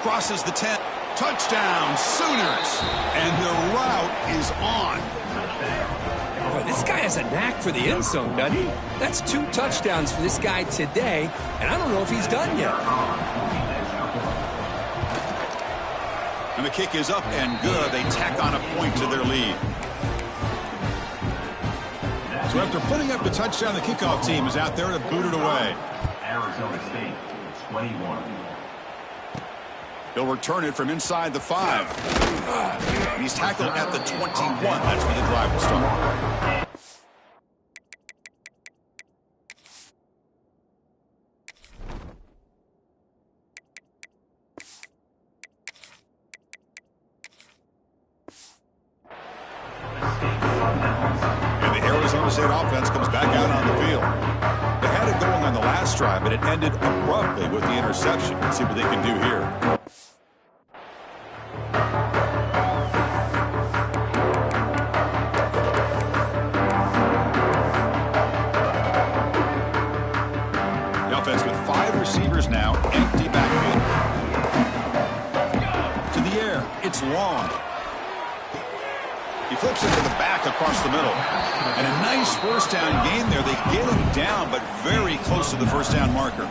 Crosses the 10. Touchdown, Sooners. And the route is on. Boy, this guy has a knack for the end zone, doesn't he? That's 2 touchdowns for this guy today, and I don't know if he's done yet. And the kick is up and good. They tack on a point to their lead. So after putting up the touchdown, the kickoff team is out there to boot it away. Arizona State, 21. He'll return it from inside the 5. And he's tackled at the 21. That's where the drive will start. And the Arizona State offense comes back out on the field. They had it going on the last drive, but it ended abruptly with the interception. Let's see what they can do here. The offense with 5 receivers now, empty backfield. To the air, it's long. He flips it to the back across the middle. And a nice first down gain there. They get him down, but very close to the first down marker.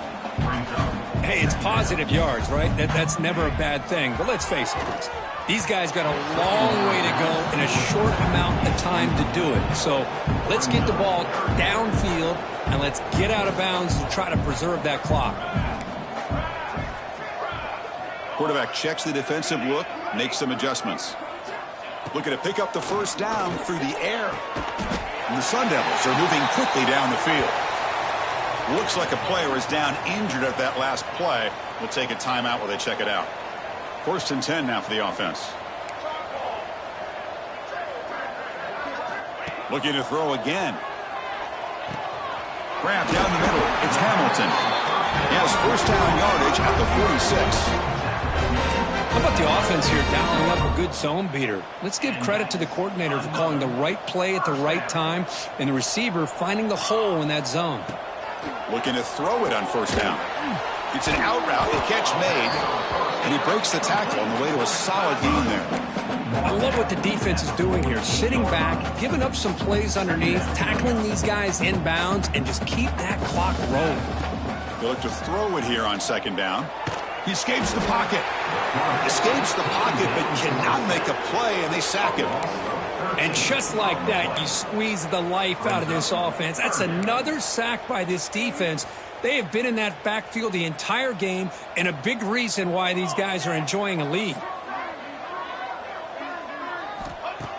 Hey, it's positive yards, right? That's never a bad thing. But let's face it, Chris. These guys got a long way to go in a short amount of time to do it. So let's get the ball downfield, and let's get out of bounds to try to preserve that clock. Quarterback checks the defensive look, makes some adjustments. Looking to pick up the first down through the air. And the Sun Devils are moving quickly down the field. Looks like a player is down injured at that last play. We'll take a timeout while they check it out. 1st and 10 now for the offense. Looking to throw again. Grab down the middle. It's Hamilton. He has first down yardage at the 46. How about the offense here dialing up a good zone beater? Let's give credit to the coordinator for calling the right play at the right time and the receiver finding the hole in that zone. Looking to throw it on first down. It's an out route, a catch made, and he breaks the tackle on the way to a solid gain there. I love what the defense is doing here. Sitting back, giving up some plays underneath, tackling these guys inbounds, and just keep that clock rolling. They look to throw it here on second down. He escapes the pocket. Escapes the pocket, but cannot make a play, and they sack him. And just like that, you squeeze the life out of this offense. That's another sack by this defense. They have been in that backfield the entire game, and a big reason why these guys are enjoying a lead.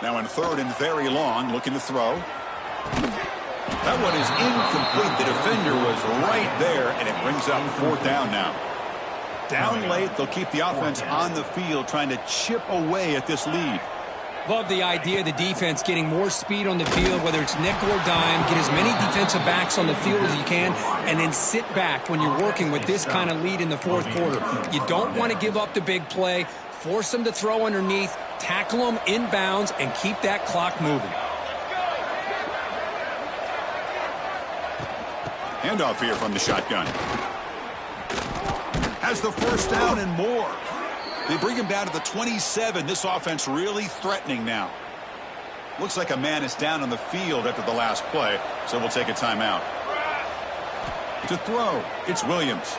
Now in third and very long, looking to throw. That one is incomplete. The defender was right there, and it brings up fourth down now. Down late, they'll keep the offense on the field, trying to chip away at this lead. Love the idea of the defense getting more speed on the field, whether it's nickel or dime. Get as many defensive backs on the field as you can, and then sit back when you're working with this kind of lead in the fourth quarter. You don't want to give up the big play. Force them to throw underneath, tackle them inbounds, and keep that clock moving. Handoff here from the shotgun. Has the first down and more. They bring him down to the 27. This offense really threatening now. Looks like a man is down on the field after the last play, so we'll take a timeout. To throw, it's Williams.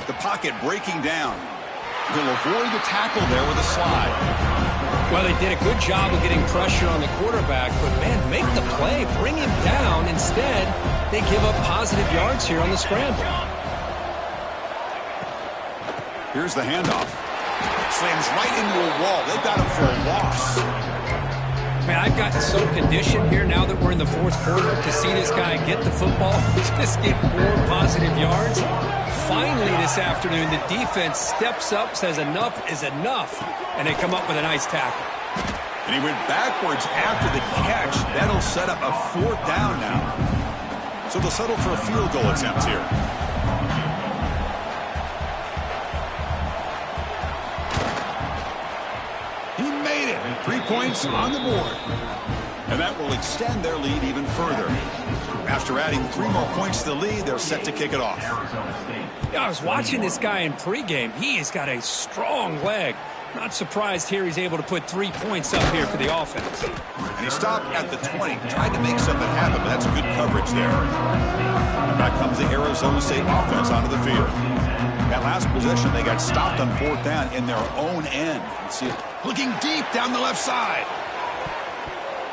The pocket breaking down. He'll avoid the tackle there with a slide. Well, they did a good job of getting pressure on the quarterback, but, man, make the play. Bring him down. Instead, they give up positive yards here on the scramble. Here's the handoff. Slams right into a wall. They've got him for a loss. Man, I've gotten so conditioned here now that we're in the fourth quarter to see this guy get the football, just get more positive yards. Finally this afternoon, the defense steps up, says enough is enough, and they come up with a nice tackle. And he went backwards after the catch. That'll set up a fourth down now. So they'll settle for a field goal attempt here. He made it. 3 points on the board. And that will extend their lead even further. After adding 3 more points to the lead, they're set to kick it off. Yeah, I was watching this guy in pregame. He has got a strong leg. Not surprised here he's able to put 3 points up here for the offense. And he stopped at the 20. Tried to make something happen, but that's good coverage there. Back comes the Arizona State offense onto the field. That last possession, they got stopped on fourth down in their own end. Let's see it. Looking deep down the left side.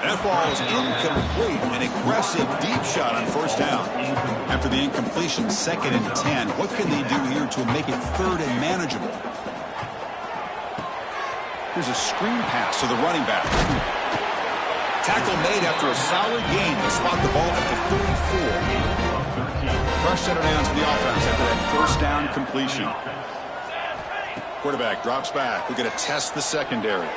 That ball is incomplete. An aggressive deep shot on first down. After the incompletion, 2nd and 10. What can they do here to make it 3rd and manageable? Here's a screen pass to the running back. Tackle made after a solid gain to spot the ball at the 34. Fresh set of downs for the offense after that first down completion. Quarterback drops back. We're going to test the secondary.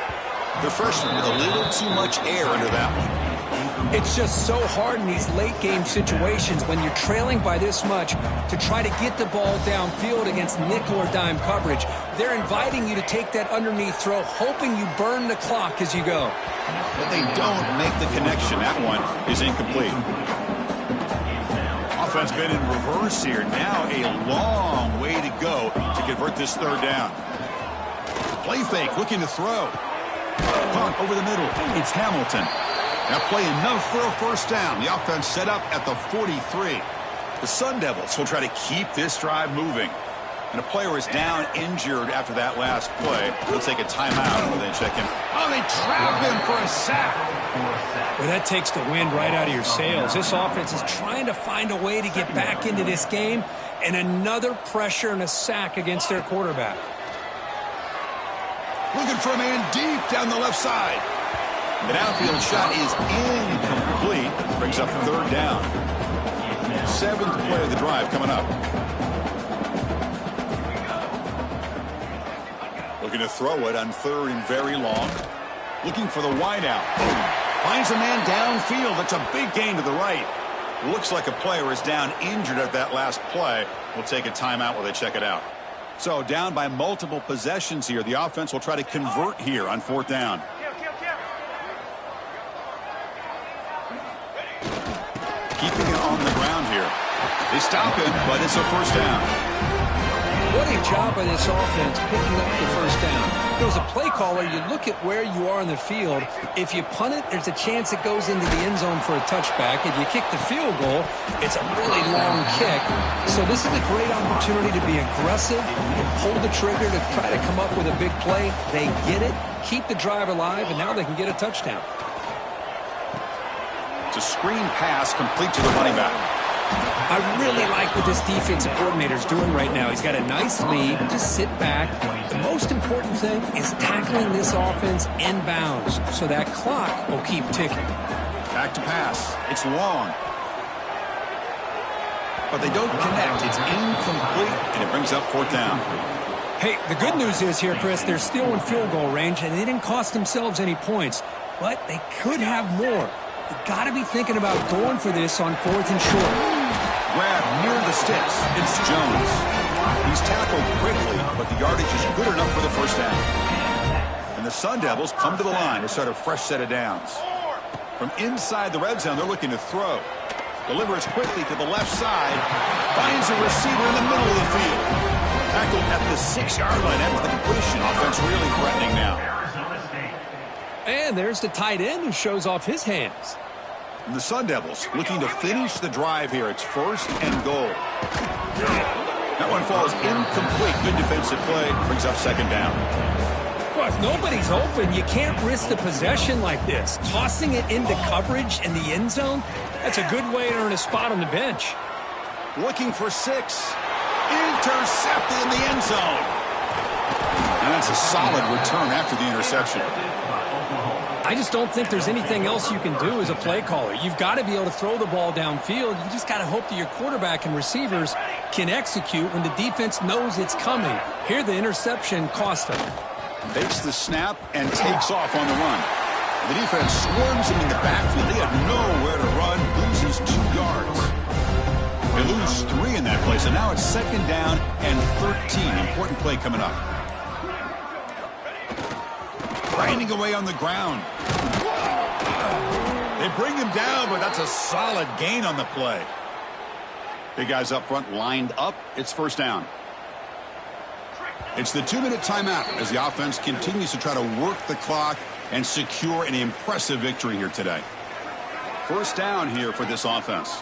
The freshman with a little too much air under that one. It's just so hard in these late-game situations when you're trailing by this much to try to get the ball downfield against nickel or dime coverage. They're inviting you to take that underneath throw, hoping you burn the clock as you go. But they don't make the connection. That one is incomplete. Offense been in reverse here. Now a long way to go to convert this 3rd down. Play fake, looking to throw. Punt over the middle. It's Hamilton. Now play enough for a first down. The offense set up at the 43. The Sun Devils will try to keep this drive moving. And a player is down injured after that last play. They'll take a timeout and then check in. Oh, they trap him for a sack. Well, that takes the wind right out of your sails. This offense is trying to find a way to get back into this game, and another pressure and a sack against their quarterback. Looking for a man deep down the left side. The downfield shot is incomplete. Brings up 3rd down. 7th play of the drive coming up. Looking to throw it on 3rd and very long. Looking for the wideout. Finds a man downfield. That's a big gain to the right. Looks like a player is down injured at that last play. We'll take a timeout while they check it out. So down by multiple possessions here. The offense will try to convert here on 4th down. Keeping it on the ground here. They stop him, but it's a 1st down. What a job by this offense picking up the 1st down. As a play caller, you look at where you are in the field. If you punt it, there's a chance it goes into the end zone for a touchback. If you kick the field goal, it's a really long kick. So this is a great opportunity to be aggressive and pull the trigger to try to come up with a big play. They get it, keep the drive alive, and now they can get a touchdown. It's a screen pass complete to the running back. I really like what this defensive coordinator is doing right now. He's got a nice lead. Just sit back. The most important thing is tackling this offense inbounds so that clock will keep ticking. Back to pass. It's long. But they don't connect. It's incomplete, and it brings up 4th down. Hey, the good news is here, Chris, they're still in field goal range, and they didn't cost themselves any points. But they could have more. You've got to be thinking about going for this on 4th and short. Grab near the sticks. It's Jones. He's tackled quickly, but the yardage is good enough for the 1st down. And the Sun Devils come to the line to start a fresh set of downs. From inside the red zone, they're looking to throw. Delivers quickly to the left side. Finds a receiver in the middle of the field. Tackled at the 6-yard line after the completion. Offense really threatening now. And there's the tight end who shows off his hands. And the Sun Devils looking to finish the drive here. It's 1st and goal. That one falls incomplete. Good defensive play. Brings up 2nd down. Well, if nobody's open, you can't risk the possession like this. Tossing it into coverage in the end zone, that's a good way to earn a spot on the bench. Looking for 6. Intercepted in the end zone. And that's a solid return after the interception. I just don't think there's anything else you can do as a play caller. You've got to be able to throw the ball downfield. You just got to hope that your quarterback and receivers can execute when the defense knows it's coming. Here, the interception cost them. Takes the snap and takes off on the run. The defense swarms him in the backfield. They have nowhere to run. Loses 2 yards. They lose 3 in that play, so now it's 2nd down and 13. Important play coming up. Grinding away on the ground. They bring him down, but that's a solid gain on the play. Big guys up front lined up. It's 1st down. It's the 2-minute timeout as the offense continues to try to work the clock and secure an impressive victory here today. 1st down here for this offense.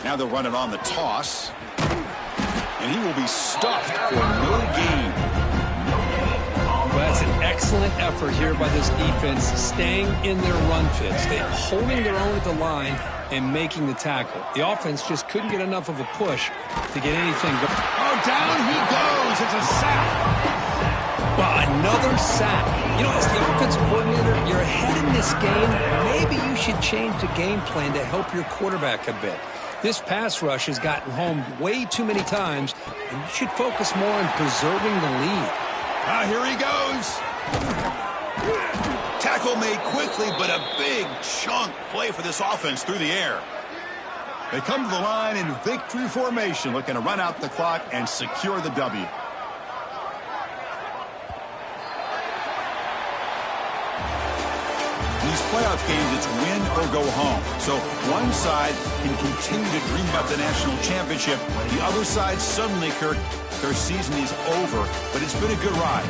Now they'll run it on the toss. And he will be stuffed for no gain. Well, that's an excellent effort here by this defense, staying in their run fits. They're holding their own at the line and making the tackle. The offense just couldn't get enough of a push to get anything going. Oh, down he goes. It's a sack. Well, another sack. You know, as the offensive coordinator, you're ahead in this game. Maybe you should change the game plan to help your quarterback a bit. This pass rush has gotten home way too many times, and you should focus more on preserving the lead. Here he goes. Tackle made quickly, but a big chunk play for this offense through the air. They come to the line in victory formation, looking to run out the clock and secure the W. These playoff games, it's win or go home. So one side can continue to dream about the national championship. The other side suddenly, Kirk, their season is over. But it's been a good ride.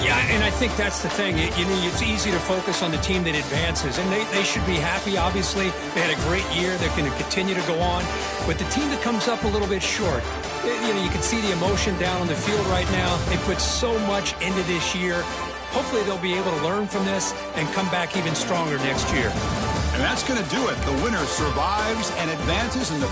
Yeah, and I think that's the thing. It's easy to focus on the team that advances, and they should be happy, obviously. They had a great year. They're going to continue to go on. But the team that comes up a little bit short, you can see the emotion down on the field right now. They put so much into this year. Hopefully they'll be able to learn from this and come back even stronger next year. And that's going to do it. The winner survives and advances, and the